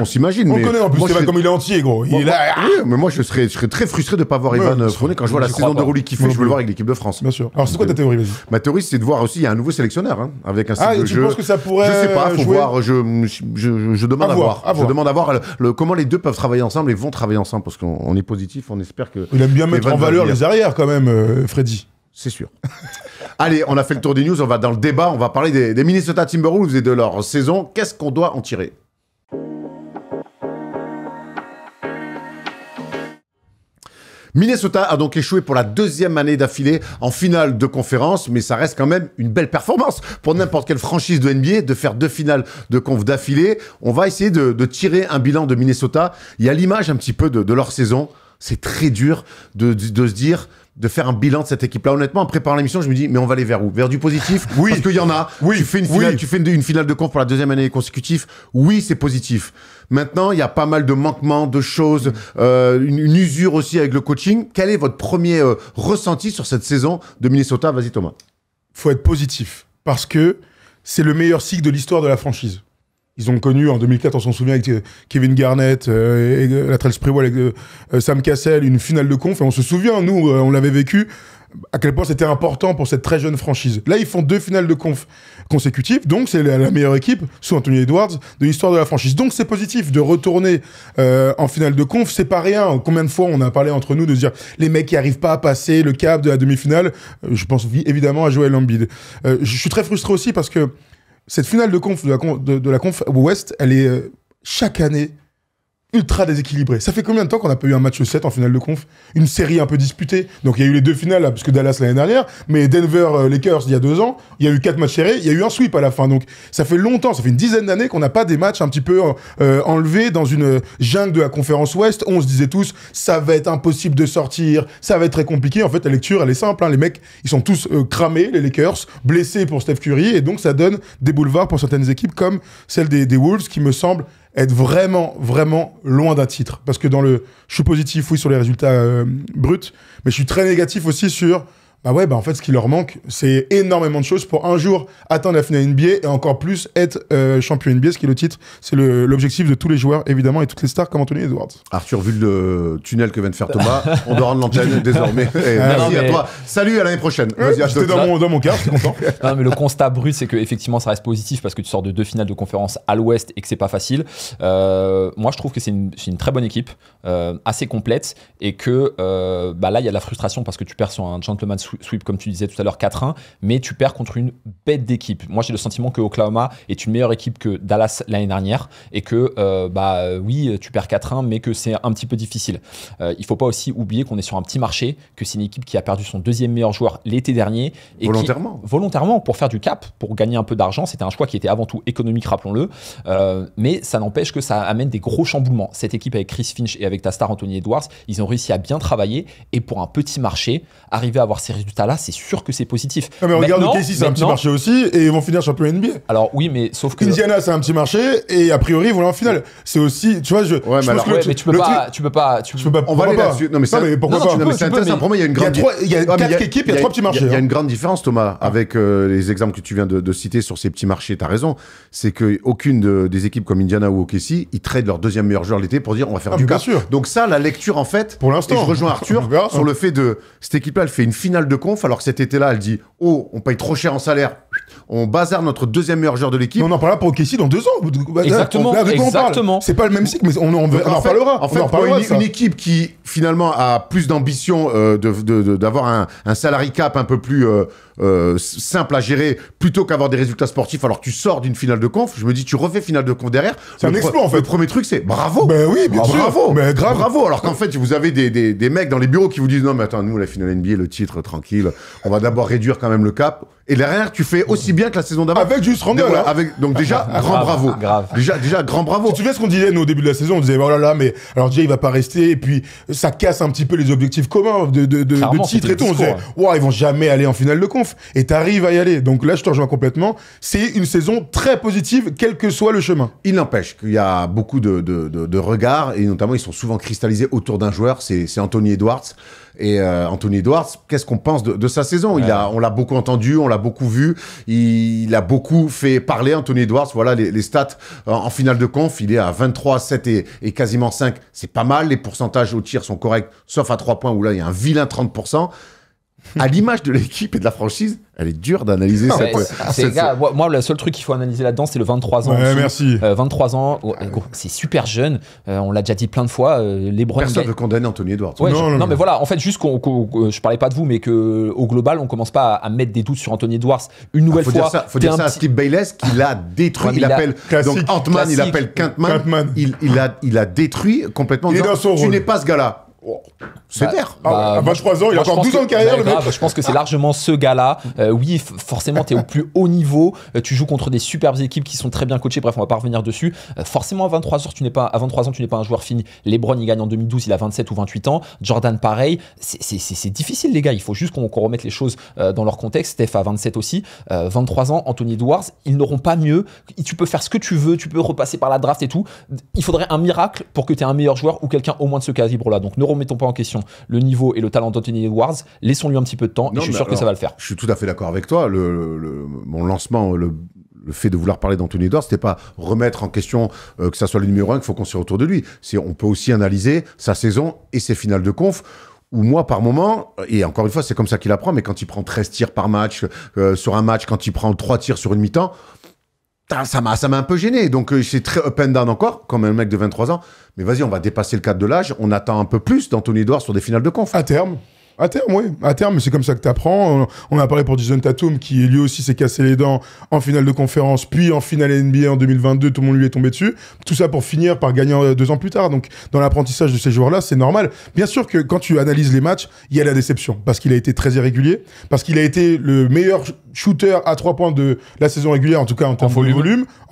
s'imagine. On le connaît en plus, c'est pas comme il est entier, gros. Il est là. Oui, mais moi, je serais très frustré de ne pas voir Evan Fournier quand je vois la saison d'Euroleague qu'il fait, je veux le voir avec l'équipe de France. Bien sûr. Alors, c'est quoi ta théorie, vas-y? Ma théorie, c'est de voir aussi, il y a un nouveau sélectionneur, avec un style de jeu. Tu penses que ça pourrait Je sais pas, faut jouer voir. Je demande à voir. Je demande à voir comment les deux peuvent travailler ensemble et vont travailler ensemble, parce qu'on est positif, on espère que. Il aime bien mettre en valeur les arrières, quand même, Freddy. C'est sûr. Allez, on a fait le tour des news, on va dans le débat, on va parler des Minnesota Timberwolves et de leur saison. Qu'est-ce qu'on doit en tirer? Minnesota a donc échoué pour la 2e année d'affilée en finale de conférence, mais ça reste quand même une belle performance pour n'importe quelle franchise de NBA de faire 2 finales de conf d'affilée. On va essayer de tirer un bilan de Minnesota. Il y a l'image un petit peu de leur saison. C'est très dur de se dire, de faire un bilan de cette équipe-là. Honnêtement, en préparant l'émission, je me dis, mais on va aller vers où? Vers du positif? Oui. Parce qu'il y en a. Oui. Tu fais une finale de conf pour la 2e année consécutive. Oui, c'est positif. Maintenant, il y a pas mal de manquements, de choses, une usure aussi avec le coaching. Quel est votre premier ressenti sur cette saison de Minnesota? Vas-y, Thomas. Faut être positif. Parce que c'est le meilleur cycle de l'histoire de la franchise. Ils ont connu en 2004, on s'en souvient, avec Kevin Garnett, et Latrell Sprewell, avec Sam Cassell, une finale de conf. Et on se souvient, nous, on l'avait vécu, à quel point c'était important pour cette très jeune franchise. Là, ils font 2 finales de conf consécutives. Donc, c'est la meilleure équipe, sous Anthony Edwards, de l'histoire de la franchise. Donc, c'est positif de retourner en finale de conf. C'est pas rien. Combien de fois on a parlé entre nous de se dire les mecs qui arrivent pas à passer le cap de la demi-finale. Je pense évidemment à Joel Embiid. Je suis très frustré aussi parce que cette finale de conf de la conf Ouest, elle est chaque année ultra déséquilibré. Ça fait combien de temps qu'on n'a pas eu un match 7 en finale de conf? Une série un peu disputée. Donc il y a eu les 2 finales, là, parce que Dallas l'année dernière, mais Denver Lakers il y a 2 ans, il y a eu 4 matchs serrés, il y a eu un sweep à la fin. Donc ça fait longtemps, ça fait une dizaine d'années qu'on n'a pas des matchs un petit peu enlevés dans une jungle de la conférence Ouest. On se disait tous, ça va être impossible de sortir, ça va être très compliqué. En fait, la lecture, elle est simple. Hein. Les mecs, ils sont tous cramés, les Lakers, blessés pour Steph Curry, et donc ça donne des boulevards pour certaines équipes comme celle des Wolves, qui me semble être vraiment, vraiment loin d'un titre. Parce que je suis positif, oui, sur les résultats bruts, mais je suis très négatif aussi sur, en fait, ce qui leur manque, c'est énormément de choses pour un jour atteindre la finale NBA et encore plus être champion NBA, ce qui est le titre. C'est l'objectif de tous les joueurs, évidemment, et toutes les stars comme Anthony Edwards. Arthur, vu le tunnel que vient de faire Thomas, on doit rendre l'antenne désormais. Merci à toi. Salut, à l'année prochaine. J'étais dans mon car, j'étais content. Non, mais le constat brut, c'est qu'effectivement, ça reste positif parce que tu sors de 2 finales de conférence à l'Ouest et que c'est pas facile. Moi, je trouve que c'est une très bonne équipe, assez complète, et que là, il y a de la frustration parce que tu perds sur un gentleman sweep, comme tu disais tout à l'heure, 4-1, mais tu perds contre une bête d'équipe. Moi, j'ai le sentiment que Oklahoma est une meilleure équipe que Dallas l'année dernière, et que, oui, tu perds 4-1, mais que c'est un petit peu difficile. Il faut pas aussi oublier qu'on est sur un petit marché, que c'est une équipe qui a perdu son 2e meilleur joueur l'été dernier. Et volontairement, pour faire du cap, pour gagner un peu d'argent. C'était un choix qui était avant tout économique, rappelons-le. Mais ça n'empêche que ça amène des gros chamboulements. Cette équipe avec Chris Finch et avec ta star Anthony Edwards, ils ont réussi à bien travailler, et pour un petit marché, arriver à avoir ces résultats-là, c'est sûr que c'est positif. Non, mais regarde, OKC, c'est un petit marché aussi, et ils vont finir champion NBA. Alors oui, mais sauf que Indiana, c'est un petit marché, et a priori, ils vont aller en finale. C'est aussi, tu vois, mais tu peux pas. On va aller là-dessus. Non, mais pourquoi pas? C'est intéressant. Pour moi, il y a une grande. Il y a 4 équipes, il y a 3 petits marchés. Il y a une grande différence, Thomas, avec les exemples que tu viens de citer sur ces petits marchés. T'as raison. C'est qu'aucune des équipes comme Indiana ou OKC, ils tradent leur 2e meilleur joueur l'été pour dire on va faire du cap. Donc ça, la lecture, en fait, pour l'instant, et je rejoins Arthur sur le fait de cette équipe-là, elle fait une finale de conf, alors que cet été-là, elle dit on paye trop cher en salaire, on bazarde notre 2e meilleur joueur de l'équipe. On en parlera pour OKC dans 2 ans. Exactement. C'est pas le même cycle, mais on en parlera. En fait, une équipe qui finalement a plus d'ambition d'avoir un salary cap un peu plus simple à gérer, plutôt qu'avoir des résultats sportifs, alors que tu sors d'une finale de conf, je me dis tu refais finale de conf derrière. C'est un exploit en fait. Le premier truc c'est bravo. Ben oui, bien sûr. Bravo. Mais grave. Bravo. Alors qu'en fait vous avez des mecs dans les bureaux qui vous disent non mais attends, nous la finale NBA, le titre tranquille, on va d'abord réduire quand même le cap. Et derrière tu fais aussi bien que la saison d'avant. Avec Julius Randle. Voilà, donc déjà grand bravo. Déjà grand bravo. Si tu fais ce qu'on disait nous au début de la saison, on disait oh là là, mais alors déjà il va pas rester, et puis ça casse un petit peu les objectifs communs de titre et tout. On disait wow, ils vont jamais aller en finale de conf, et t'arrives à y aller. Donc là je te rejoins complètement. C'est une saison très positive, quel que soit le chemin. Il n'empêche qu'il y a beaucoup de regards, et notamment ils sont souvent cristallisés autour d'un joueur, c'est Anthony Edwards. Et Anthony Edwards, qu'est-ce qu'on pense de sa saison? On l'a beaucoup entendu, on l'a beaucoup vu, il a beaucoup fait parler, Anthony Edwards. Voilà les stats en finale de conf, il est à 23, 7 et quasiment 5, c'est pas mal. Les pourcentages au tir sont corrects, sauf à 3 points où là il y a un vilain 30%. À l'image de l'équipe et de la franchise, elle est dure d'analyser cette... Moi, le seul truc qu'il faut analyser là-dedans, c'est le 23 ans. Ouais, merci. 23 ans, c'est super jeune. On l'a déjà dit plein de fois. LeBron. Personne ne veut condamner Anthony Edwards. Ouais, non, mais voilà, en fait, juste je parlais pas de vous, mais qu'au global, on commence pas à mettre des doutes sur Anthony Edwards une nouvelle fois. Faut dire ça à Steve Bayless, qui l'a détruit. Il appelle donc Ant-Man, il appelle Kantman. Il a détruit complètement. Tu n'es pas ce gars-là. C'est clair. À 23 ans, il a encore 12 ans de carrière, le mec. Je pense que c'est largement ce gars-là. Oui, forcément, tu es au plus haut niveau. Tu joues contre des superbes équipes qui sont très bien coachées. Bref, on va pas revenir dessus. Forcément, à 23 ans, tu n'es pas un joueur fini. LeBron, il gagne en 2012, il a 27 ou 28 ans. Jordan, pareil. C'est difficile, les gars. Il faut juste qu'on remette les choses dans leur contexte. Steph a 27 aussi. 23 ans, Anthony Edwards, ils n'auront pas mieux. Tu peux faire ce que tu veux. Tu peux repasser par la draft et tout. Il faudrait un miracle pour que tu aies un meilleur joueur ou quelqu'un au moins de ce calibre-là. Donc, ne remettons pas en question le niveau et le talent d'Anthony Edwards. Laissons-lui un petit peu de temps, et je suis sûr que ça va le faire. Je suis tout à fait d'accord avec toi. Mon lancement, le fait de vouloir parler d'Anthony Edwards, c'était pas remettre en question que ça soit le numéro 1, qu'il faut construire autour de lui. On peut aussi analyser sa saison et ses finales de conf, où moi, par moment, et encore une fois, c'est comme ça qu'il apprend, mais quand il prend 13 tirs par match, sur un match, quand il prend 3 tirs sur une mi-temps, ça m'a un peu gêné. Donc, c'est très up and down encore, comme un mec de 23 ans. Mais vas-y, on va dépasser le cadre de l'âge. On attend un peu plus d'Anthony Edwards sur des finales de conf. À terme. À terme, oui. À terme, c'est comme ça que t'apprends. On a parlé pour Jason Tatum, qui lui aussi s'est cassé les dents en finale de conférence, puis en finale NBA en 2022, tout le monde lui est tombé dessus. Tout ça pour finir par gagner 2 ans plus tard. Donc, dans l'apprentissage de ces joueurs-là, c'est normal. Bien sûr que quand tu analyses les matchs, il y a la déception. Parce qu'il a été très irrégulier. Parce qu'il a été le meilleur shooter à 3 points de la saison régulière, en tout cas en termes de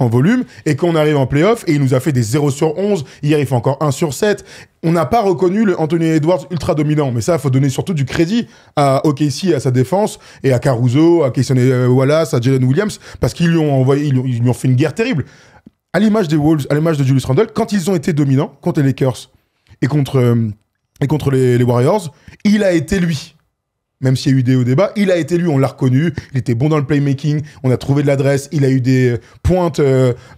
volume. Et qu'on arrive en playoff, et il nous a fait des 0 sur 11. Hier, il fait encore 1 sur 7. On n'a pas reconnu le Anthony Edwards ultra dominant, mais ça, il faut donner surtout du crédit à OKC, à sa défense, et à Caruso, à Kayson Wallace, à Jalen Williams, parce qu'ils lui ont fait une guerre terrible. À l'image des Wolves, à l'image de Julius Randle, quand ils ont été dominants contre les Lakers et contre les Warriors, il a été lui. Même s'il y a eu des hauts débats, il a été lui, on l'a reconnu, il était bon dans le playmaking, on a trouvé de l'adresse, il a eu des pointes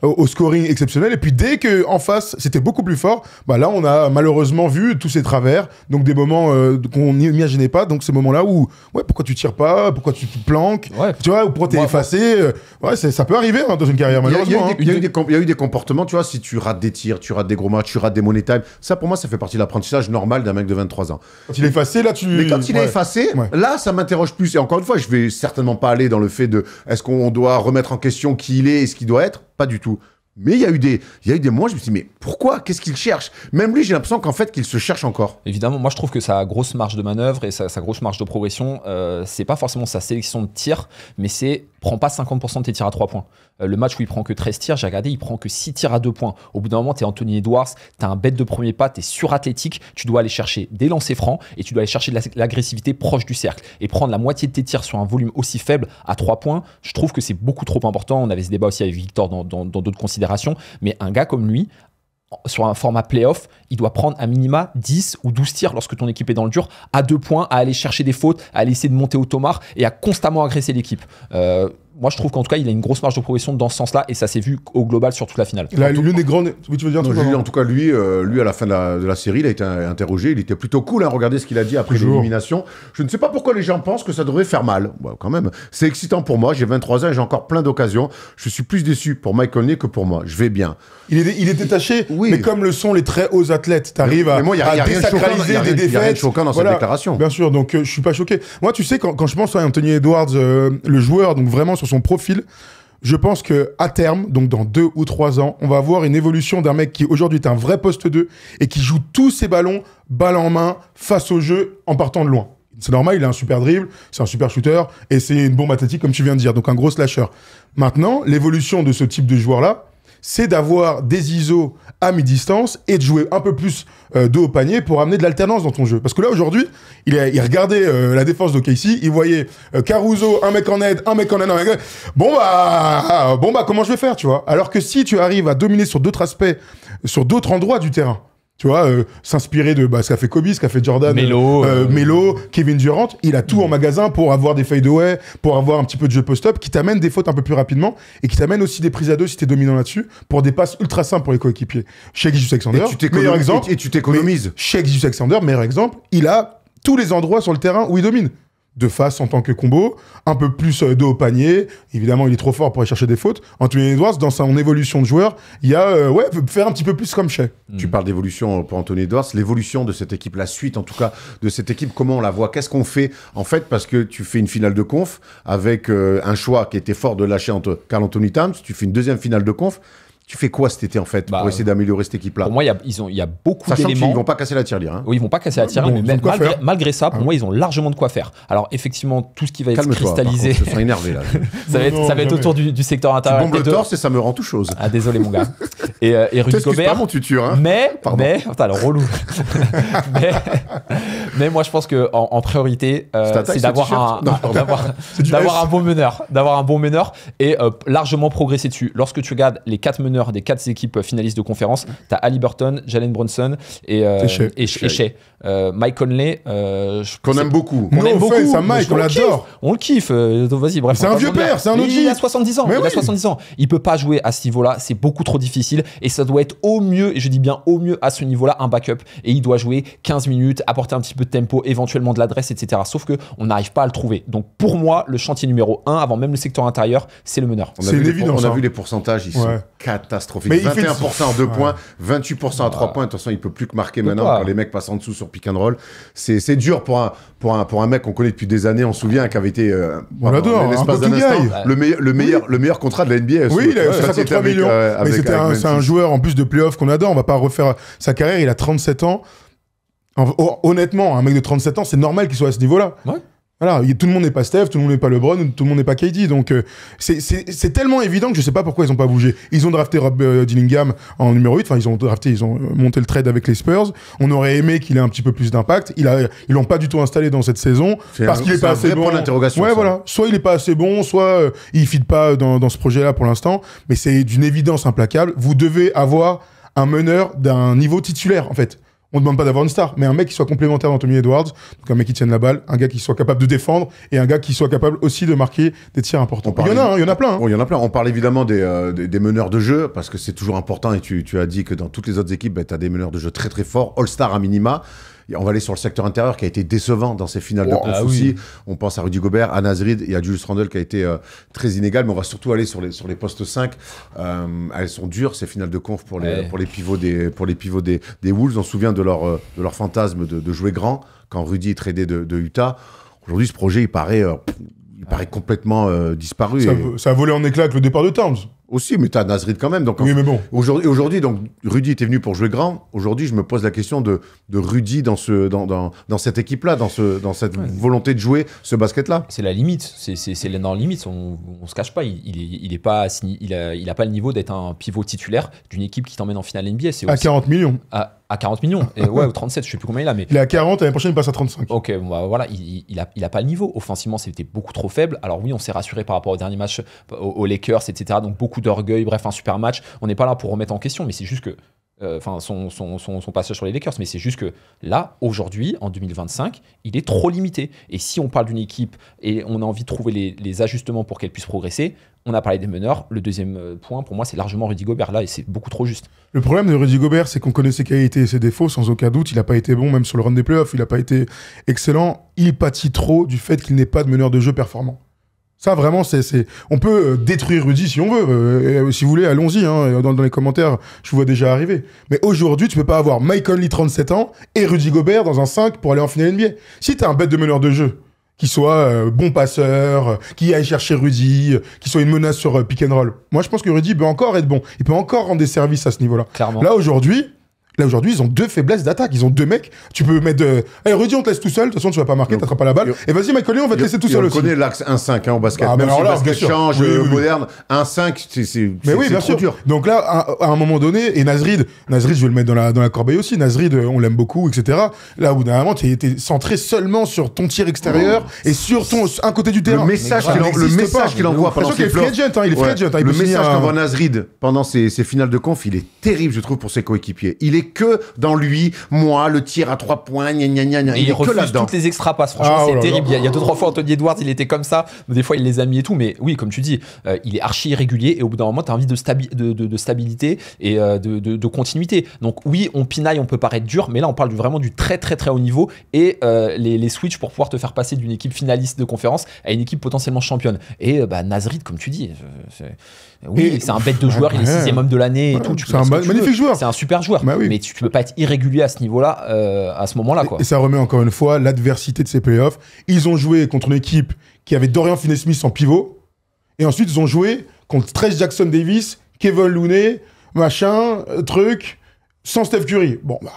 au scoring exceptionnel, et puis dès qu'en face, c'était beaucoup plus fort, bah là, on a malheureusement vu tous ses travers, donc des moments qu'on n'imaginait pas, donc ces moments-là où, ouais, pourquoi tu tires pas, pourquoi tu te planques, tu vois, ou pourquoi t'es effacé, ouais, ça peut arriver dans une carrière, malheureusement. Il y a eu des comportements, tu vois, si tu rates des tirs, tu rates des gros matchs, tu rates des money time, ça pour moi, ça fait partie de l'apprentissage normal d'un mec de 23 ans. Quand il est effacé, là, Mais quand il est effacé... Là, ça m'interroge plus. Et encore une fois, je vais certainement pas aller dans le fait de est-ce qu'on doit remettre en question qui il est et ce qu'il doit être. Pas du tout. Mais il y a eu des moments, je me suis dit, mais pourquoi? Qu'est-ce qu'il cherche? Même lui, j'ai l'impression qu'en fait, qu'il se cherche encore. Évidemment, moi je trouve que sa grosse marge de manœuvre et sa grosse marge de progression, c'est pas forcément sa sélection de tirs, mais c'est prends pas 50% de tes tirs à 3 points. Le match où il prend que 13 tirs, j'ai regardé, il prend que 6 tirs à 2 points. Au bout d'un moment, t'es Anthony Edwards, t'as un bête de premier pas, t'es surathlétique, tu dois aller chercher des lancers francs et tu dois aller chercher de l'agressivité proche du cercle. Et prendre la moitié de tes tirs sur un volume aussi faible à 3 points, je trouve que c'est beaucoup trop important. On avait ce débat aussi avec Victor dans d'autres considérations, mais un gars comme lui, sur un format playoff, il doit prendre à minima 10 ou 12 tirs lorsque ton équipe est dans le dur, à 2 points, à aller chercher des fautes, à aller essayer de monter au tomard et à constamment agresser l'équipe. Moi, je trouve qu'en tout cas, il a une grosse marge de progression dans ce sens-là et ça s'est vu au global sur toute la finale. L'une des grandes... Oui, tu veux dire en tout cas, lui, à la fin de la série, il a été interrogé. Il était plutôt cool. Regardez ce qu'il a dit après l'élimination. Je ne sais pas pourquoi les gens pensent que ça devrait faire mal. Bon, quand même, c'est excitant pour moi. J'ai 23 ans et j'ai encore plein d'occasions. Je suis plus déçu pour Mike Conley que pour moi. Je vais bien. Il est détaché, mais comme le sont les très hauts athlètes, t'arrives à désacraliser des défaites. Il n'y a rien de choquant dans cette déclaration. Bien sûr, donc je suis pas choqué. Moi, tu sais, quand je pense à Anthony Edwards, le joueur, donc vraiment sur son profil, je pense que à terme, donc dans 2 ou 3 ans, on va avoir une évolution d'un mec qui aujourd'hui est un vrai poste 2 et qui joue tous ses ballons, balle en main, face au jeu, en partant de loin. C'est normal, il a un super dribble, c'est un super shooter et c'est une bombe athlétique comme tu viens de dire, donc un gros slasher. Maintenant, l'évolution de ce type de joueur-là, c'est d'avoir des ISO à mi-distance et de jouer un peu plus de haut panier pour amener de l'alternance dans ton jeu. Parce que là, aujourd'hui, il regardait la défense d'OKC, il voyait Caruso, un mec en aide, un mec en aide, un mec en aide. Bon bah, comment je vais faire, tu vois? Alors que si tu arrives à dominer sur d'autres aspects, sur d'autres endroits du terrain, tu vois, s'inspirer de ce qu'a fait Kobe, ce qu'a fait Jordan, Melo, Kevin Durant, il a tout en magasin pour avoir des fadeaway, pour avoir un petit peu de jeu post-up, qui t'amène des fautes un peu plus rapidement et qui t'amène aussi des prises à 2 si t'es dominant là-dessus, pour des passes ultra simples pour les coéquipiers. Shai Gilgeous-Alexander, meilleur exemple. Et tu t'économises. Shai Gilgeous-Alexander, meilleur exemple, il a tous les endroits sur le terrain où il domine. De face en tant que combo, un peu plus de haut panier. Évidemment, il est trop fort pour aller chercher des fautes. Anthony Edwards, dans son évolution de joueur, il y a faire un petit peu plus comme Shai. Tu parles d'évolution pour Anthony Edwards, l'évolution de cette équipe, la suite en tout cas de cette équipe, comment on la voit, qu'est-ce qu'on fait en fait, parce que tu fais une finale de conf avec un choix qui était fort de lâcher entre Karl Anthony Towns, tu fais une deuxième finale de conf. Tu fais quoi cet été en fait pour essayer d'améliorer cette équipe-là? Pour moi, il y a beaucoup d'éléments. Sachant qu'ils vont pas casser la tirelire. Hein. Oui, ils vont pas casser la tirelire, mais malgré ça, pour moi, ils ont largement de quoi faire. Alors effectivement, tout ce qui va être cristallisé, je me sens énervé là. ça va être autour du secteur intérieur. Tu bombes le torse et ça me rend tout chose. Ah désolé mon gars. Et Rudy Gobert. Pas mon tuture, hein. Mais putain, le relou. mais moi, je pense que en priorité, c'est d'avoir un bon meneur, et largement progresser dessus. Lorsque tu regardes les 4 meneurs des 4 équipes finalistes de conférence, t'as Haliburton, Jalen Brunson et Shai. Mike Conley, qu'on aime beaucoup. On l'adore. On le kiffe. Vas-y, bref. C'est un vieux père, c'est un OG. Il a 70 ans. Il a 70 ans. Il peut pas jouer à ce niveau-là. C'est beaucoup trop difficile. Et ça doit être au mieux, et je dis bien au mieux à ce niveau-là, un backup. Et il doit jouer 15 minutes, apporter un petit peu de tempo, éventuellement de l'adresse, etc. Sauf que on n'arrive pas à le trouver. Donc pour moi, le chantier numéro 1, avant même le secteur intérieur, c'est le meneur. On a vu les pourcentages, ils sont catastrophique. Mais il fait 21% à 2 Ouais. points, 28% à 3 points. De toute façon, il peut plus que marquer maintenant pas. quand les mecs passent en dessous sur pick and roll. C'est dur pour un mec qu'on connaît depuis des années. On se souvient qui avait été On l'adore, un l'espace d'un go-to instant guy. le meilleur contrat de la NBA. Oui, il a Quand il 53 était avec, millions. Mais c'est un Memphis. joueur en plus de playoff qu'on adore. On va pas refaire sa carrière. Il a 37 ans. Honnêtement, un mec de 37 ans, c'est normal qu'il soit à ce niveau-là. Ouais. Voilà, tout le monde n'est pas Steph, tout le monde n'est pas LeBron, tout le monde n'est pas KD. Donc c'est tellement évident que je sais pas pourquoi ils ont pas bougé. Ils ont drafté Rob Dillingham en numéro 8. Enfin, ils ont monté le trade avec les Spurs. On aurait aimé qu'il ait un petit peu plus d'impact. Ils l'ont pas du tout installé dans cette saison parce qu'il est pas assez bon. Point d'interrogation. Ouais, ça. voilà. Soit il est pas assez bon, soit il fit pas dans ce projet-là pour l'instant. Mais c'est d'une évidence implacable. Vous devez avoir un meneur d'un niveau titulaire, en fait. On ne demande pas d'avoir une star, mais un mec qui soit complémentaire d'Anthony Edwards, donc un mec qui tienne la balle, un gars qui soit capable de défendre et un gars qui soit capable aussi de marquer des tirs importants. Il y en a plein. Hein. Bon, il y en a plein. On parle évidemment des meneurs de jeu parce que c'est toujours important et tu as dit que dans toutes les autres équipes, tu as des meneurs de jeu très très forts, All-Star à minima. Et on va aller sur le secteur intérieur qui a été décevant dans ces finales de conf aussi. On pense à Rudy Gobert, à Naz Reid et à Julius Randle qui a été très inégal, mais on va surtout aller sur les postes 5. Elles sont dures ces finales de conf pour les pivots des Wolves. On se souvient de leur fantasme de jouer grand quand Rudy est tradé de Utah. Aujourd'hui, ce projet il paraît complètement disparu. Ça a volé en éclat avec le départ de Towns. Aussi, mais t'as Naz Reid quand même. Donc, oui, mais bon. Aujourd'hui, donc, Rudy était venu pour jouer grand. Aujourd'hui, je me pose la question de Rudy dans cette équipe-là, dans cette volonté de jouer ce basket-là. C'est la limite. C'est l'énorme limite. On se cache pas. Il a pas le niveau d'être un pivot titulaire d'une équipe qui t'emmène en finale NBA. À 40 millions. À 40 millions. Et ouais, ou 37, je sais plus combien il a. Mais... Il est à 40, l'année prochaine, il passe à 35. Ok, bon, bah, voilà, il a pas le niveau. Offensivement, c'était beaucoup trop faible. Alors oui, on s'est rassuré par rapport au dernier match aux Lakers, etc. Donc beaucoup d'orgueil, bref, un super match. On n'est pas là pour remettre en question, mais c'est juste que son passage sur les Lakers, mais c'est juste que là, aujourd'hui, en 2025, il est trop limité. Et si on parle d'une équipe et on a envie de trouver les ajustements pour qu'elle puisse progresser, on a parlé des meneurs. Le deuxième point, pour moi, c'est largement Rudy Gobert là, et c'est beaucoup trop juste. Le problème de Rudy Gobert, c'est qu'on connaît ses qualités et ses défauts, sans aucun doute. Il n'a pas été bon, même sur le run des playoffs, il n'a pas été excellent. Il pâtit trop du fait qu'il n'ait pas de meneur de jeu performant. Ça, vraiment, on peut détruire Rudy si on veut. Si vous voulez, allons-y. Hein, dans les commentaires, je vous vois déjà arriver. Mais aujourd'hui, tu peux pas avoir Mike Conley, 37 ans, et Rudy Gobert dans un 5 pour aller en finale NBA. Si tu as un bête de meneur de jeu, qui soit bon passeur, qui aille chercher Rudy, qui soit une menace sur pick and roll, moi, je pense que Rudy peut encore être bon. Il peut encore rendre des services à ce niveau-là. Clairement. Là, aujourd'hui, ils ont deux faiblesses d'attaque. Ils ont deux mecs. Tu peux mettre Hey, Rudy, on te laisse tout seul. De toute façon, tu vas pas marquer, t'attrapes pas la balle. Et vas-y, Mike Conley, on va te laisser tout seul aussi. On connaît l'axe 1-5 au basket. Ah, Même mais si le alors là, basket bien sûr. change, Oui. moderne, 1-5, c'est Mais oui, bien trop sûr. dur. Donc là, à un moment donné, et Naz Reid, je vais le mettre dans la corbeille aussi. Naz Reid, on l'aime beaucoup, etc. Là, au bout d'un moment, tu es centré seulement sur ton tir extérieur et sur un côté du terrain. Le message qu'il envoie pendant ses free agent, il est free agent. Le message qu'envoie Naz Reid pendant ses finales de conf, il est terrible, je trouve, pour ses coéquipiers. Il est que dans lui, moi, le tir à 3 points, gna gna gna gna. Et il refuse toutes les extra passes. Franchement, c'est terrible. Il y a 2-3 fois, Anthony Edwards, il était comme ça. Des fois, il les a mis et tout. Mais oui, comme tu dis, il est archi irrégulier. Et au bout d'un moment, tu as envie de stabilité et de continuité. Donc oui, on pinaille, on peut paraître dur. Mais là, on parle vraiment du très très très haut niveau. Et les switches pour pouvoir te faire passer d'une équipe finaliste de conférence à une équipe potentiellement championne. Et Naz Reid, comme tu dis, c'est un bête de joueur. Il est 6e homme de l'année et tout. C'est un magnifique joueur. C'est un super joueur. Bah oui. Mais tu peux pas être irrégulier à ce niveau-là, à ce moment-là. Quoi. Et ça remet encore une fois l'adversité de ces playoffs. Ils ont joué contre une équipe qui avait Dorian Finney-Smith en pivot. Et ensuite, ils ont joué contre Trey Jackson-Davis, Kevin Looney, machin, sans Steph Curry. Bon, bah,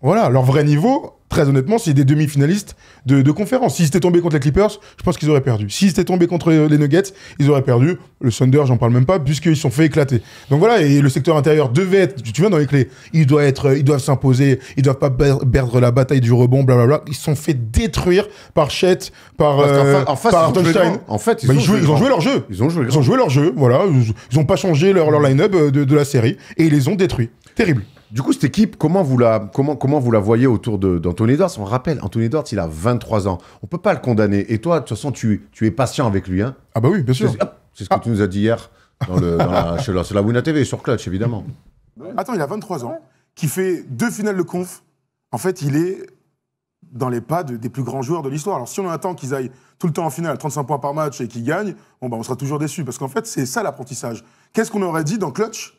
voilà, leur vrai niveau, très honnêtement, c'est des demi-finalistes de conférence. S'ils étaient tombés contre les Clippers, je pense qu'ils auraient perdu. S'ils étaient tombés contre les Nuggets, ils auraient perdu. Le Thunder, j'en parle même pas, puisqu'ils se sont fait éclater. Donc voilà, et le secteur intérieur devait être, tu viens dans les clés, ils doivent s'imposer, ils doivent pas perdre la bataille du rebond, blablabla. Ils se sont fait détruire par Chet, par Hartenstein. En fait, ils ont joué leur jeu. Ils ont joué leur jeu, voilà. Ils ont pas changé leur line-up de la série, et ils les ont détruits. Terrible. Du coup, cette équipe, comment vous la voyez autour d'Anthony Edwards? On rappelle, Anthony Edwards, il a 23 ans. On peut pas le condamner. Et toi, de toute façon, tu es patient avec lui. Hein. Ah bah oui, bien sûr. C'est ce que tu nous as dit hier sur la Wina TV, sur Clutch, évidemment. Attends, il a 23 ans, qui fait 2 finales de conf. En fait, il est dans les pas des plus grands joueurs de l'histoire. Alors si on attend qu'ils aillent tout le temps en finale, 35 points par match et qu'ils gagnent, bon, bah, on sera toujours déçus. Parce qu'en fait, c'est ça l'apprentissage. Qu'est-ce qu'on aurait dit dans Clutch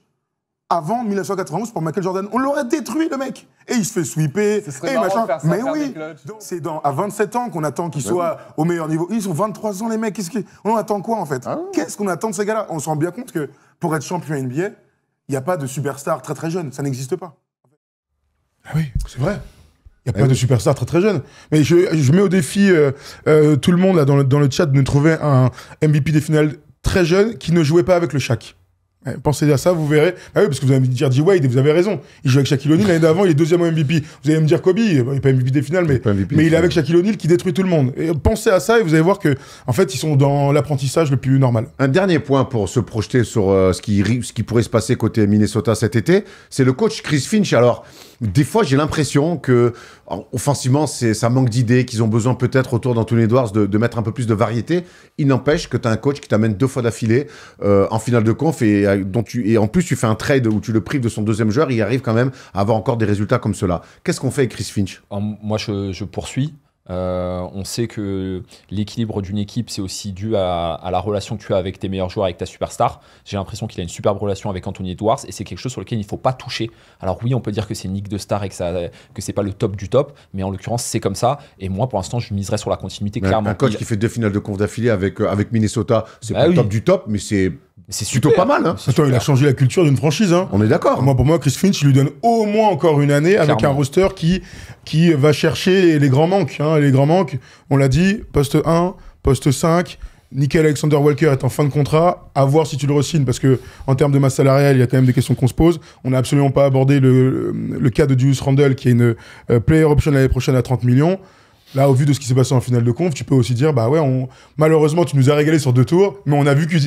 avant 1991 pour Michael Jordan? On l'aurait détruit, le mec. Et il se fait sweeper. Et machin. Mais oui, c'est à 27 ans qu'on attend qu'il soit au meilleur niveau. Ils ont 23 ans, les mecs. On attend quoi, en fait? Qu'est-ce qu'on attend de ces gars-là? On se rend bien compte que pour être champion NBA, il n'y a pas de superstar très très jeune. Ça n'existe pas. Ah oui, c'est vrai. Il n'y a pas de superstar très très jeune. Mais je mets au défi tout le monde là, dans le chat de nous trouver un MVP des finales très jeune qui ne jouait pas avec le Shaq. Ouais, pensez à ça, vous verrez. Ah oui, parce que vous allez me dire D-Wade et vous avez raison. Il joue avec Shaquille O'Neal l'année d'avant, il est deuxième au MVP. Vous allez me dire Kobe, il n'est pas MVP des finales, mais il est avec Shaquille O'Neal qui détruit tout le monde. Et pensez à ça et vous allez voir que, en fait, ils sont dans l'apprentissage le plus normal. Un dernier point pour se projeter sur ce qui pourrait se passer côté Minnesota cet été, c'est le coach Chris Finch. Alors, des fois, j'ai l'impression que offensivement, ça manque d'idées, qu'ils ont besoin peut-être autour d'Anthony Edwards de mettre un peu plus de variété. Il n'empêche que tu as un coach qui t'amène 2 fois d'affilée en finale de conf et en plus tu fais un trade où tu le prives de son deuxième joueur, il arrive quand même à avoir encore des résultats comme cela. Qu'est-ce qu'on fait avec Chris Finch? Moi, je poursuis. On sait que l'équilibre d'une équipe, c'est aussi dû à la relation que tu as avec tes meilleurs joueurs, avec ta superstar. J'ai l'impression qu'il a une superbe relation avec Anthony Edwards et c'est quelque chose sur lequel il ne faut pas toucher. Alors oui, on peut dire que c'est une ligue de stars et que c'est pas le top du top, mais en l'occurrence, c'est comme ça. Et moi, pour l'instant, je miserais sur la continuité, clairement. Un coach qui fait 2 finales de conf d'affilée avec Minnesota, c'est pas le top du top, mais c'est plutôt pas mal. Hein. Attends, il a changé la culture d'une franchise. Hein. On est d'accord. Pour moi, Chris Finch, il lui donne au moins encore une année avec un roster qui va chercher les grands manques. Hein. Les grands manques, on l'a dit, poste 1, poste 5. Nickel Alexander Walker est en fin de contrat. À voir si tu le re-signes, parce que en termes de masse salariale, il y a quand même des questions qu'on se pose. On n'a absolument pas abordé le cas de Julius Randle, qui est une player option l'année prochaine à 30 millions. Là, au vu de ce qui s'est passé en finale de conf, tu peux aussi dire, bah ouais, malheureusement, tu nous as régalé sur 2 tours, mais on a vu que,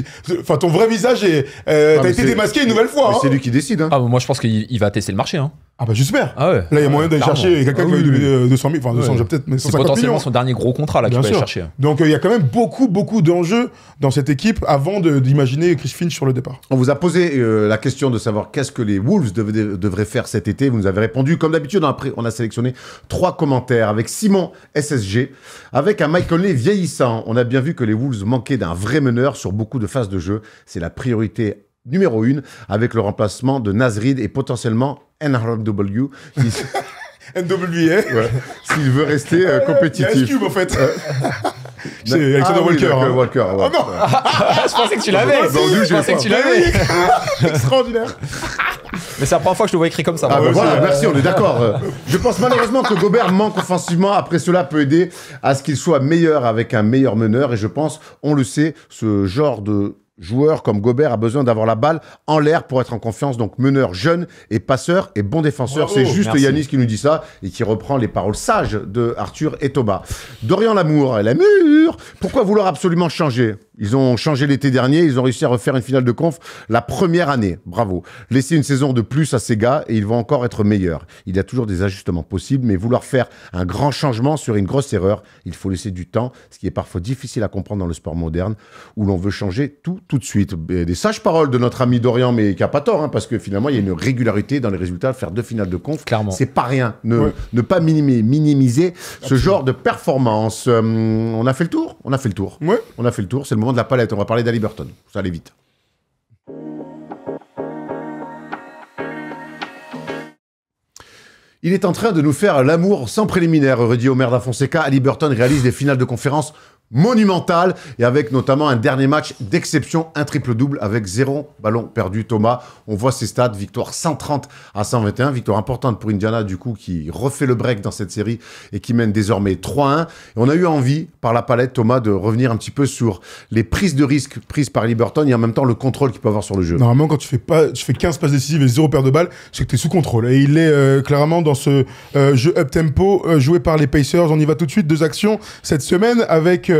enfin, ton vrai visage t'as été démasqué une nouvelle fois. Hein. C'est lui qui décide. Hein. Moi, je pense qu'il va tester le marché. Hein. Ah bah j'espère. Ah ouais. Là, il y a moyen d'aller chercher quelqu'un qui va lui donner 200 000, enfin 200, peut-être, mais 150 c'est potentiellement millions. son dernier gros contrat là qu'il va aller chercher. Donc il y a quand même beaucoup d'enjeux dans cette équipe avant d'imaginer Chris Finch sur le départ. On vous a posé la question de savoir qu'est-ce que les Wolves devraient faire cet été. Vous nous avez répondu. Comme d'habitude, on a sélectionné 3 commentaires avec Simon SSG, avec un Mike Conley vieillissant. On a bien vu que les Wolves manquaient d'un vrai meneur sur beaucoup de phases de jeu. C'est la priorité numéro 1 avec le remplacement de Naz Reid et potentiellement NRW NWA s'il veut rester compétitif. Cube en fait. C'est Alexander Walker. Walker. Oh non. Je pensais que tu l'avais. Je pensais que tu l'avais. Extraordinaire. Mais c'est la première fois que je le vois écrit comme ça. Voilà, merci, on est d'accord. Je pense malheureusement que Gobert manque offensivement. Après, cela peut aider à ce qu'il soit meilleur avec un meilleur meneur. Et je pense, on le sait, ce genre de joueur comme Gobert a besoin d'avoir la balle en l'air pour être en confiance. Donc meneur jeune et passeur et bon défenseur. C'est juste Yanis qui nous dit ça et qui reprend les paroles sages de Arthur et Thomas. Dorian Lamour, pourquoi vouloir absolument changer? Ils ont changé l'été dernier, ils ont réussi à refaire une finale de conf la première année. Bravo. Laissez une saison de plus à ces gars et ils vont encore être meilleurs. Il y a toujours des ajustements possibles, mais vouloir faire un grand changement sur une grosse erreur, il faut laisser du temps, ce qui est parfois difficile à comprendre dans le sport moderne, où l'on veut changer tout de suite. Des sages paroles de notre ami Dorian, mais qui n'a pas tort, hein, parce que finalement, il y a une régularité dans les résultats. Faire 2 finales de conf, c'est pas rien. Ne pas minimiser ce genre de performance. On a fait le tour? On a fait le tour. Ouais. On a fait le tour. C'est le moment de la palette. On va parler d'Haliburton. Ça allait vite. Il est en train de nous faire l'amour sans préliminaire, redit Omer da Fonseca. Haliburton réalise des finales de conférence monumentales et avec notamment un dernier match d'exception, un triple-double avec 0 ballon perdu. Thomas, on voit ses stats, victoire 130-121, victoire importante pour Indiana du coup qui refait le break dans cette série et qui mène désormais 3-1. Et on a eu envie par la palette, Thomas, de revenir un petit peu sur les prises de risque prises par Haliburton et en même temps le contrôle qu'il peut avoir sur le jeu. Normalement, quand tu fais 15 passes décisives et 0 paire de balles, c'est que tu es sous contrôle. Et il est clairement dans ce jeu up-tempo joué par les Pacers. On y va tout de suite, 2 actions cette semaine avec,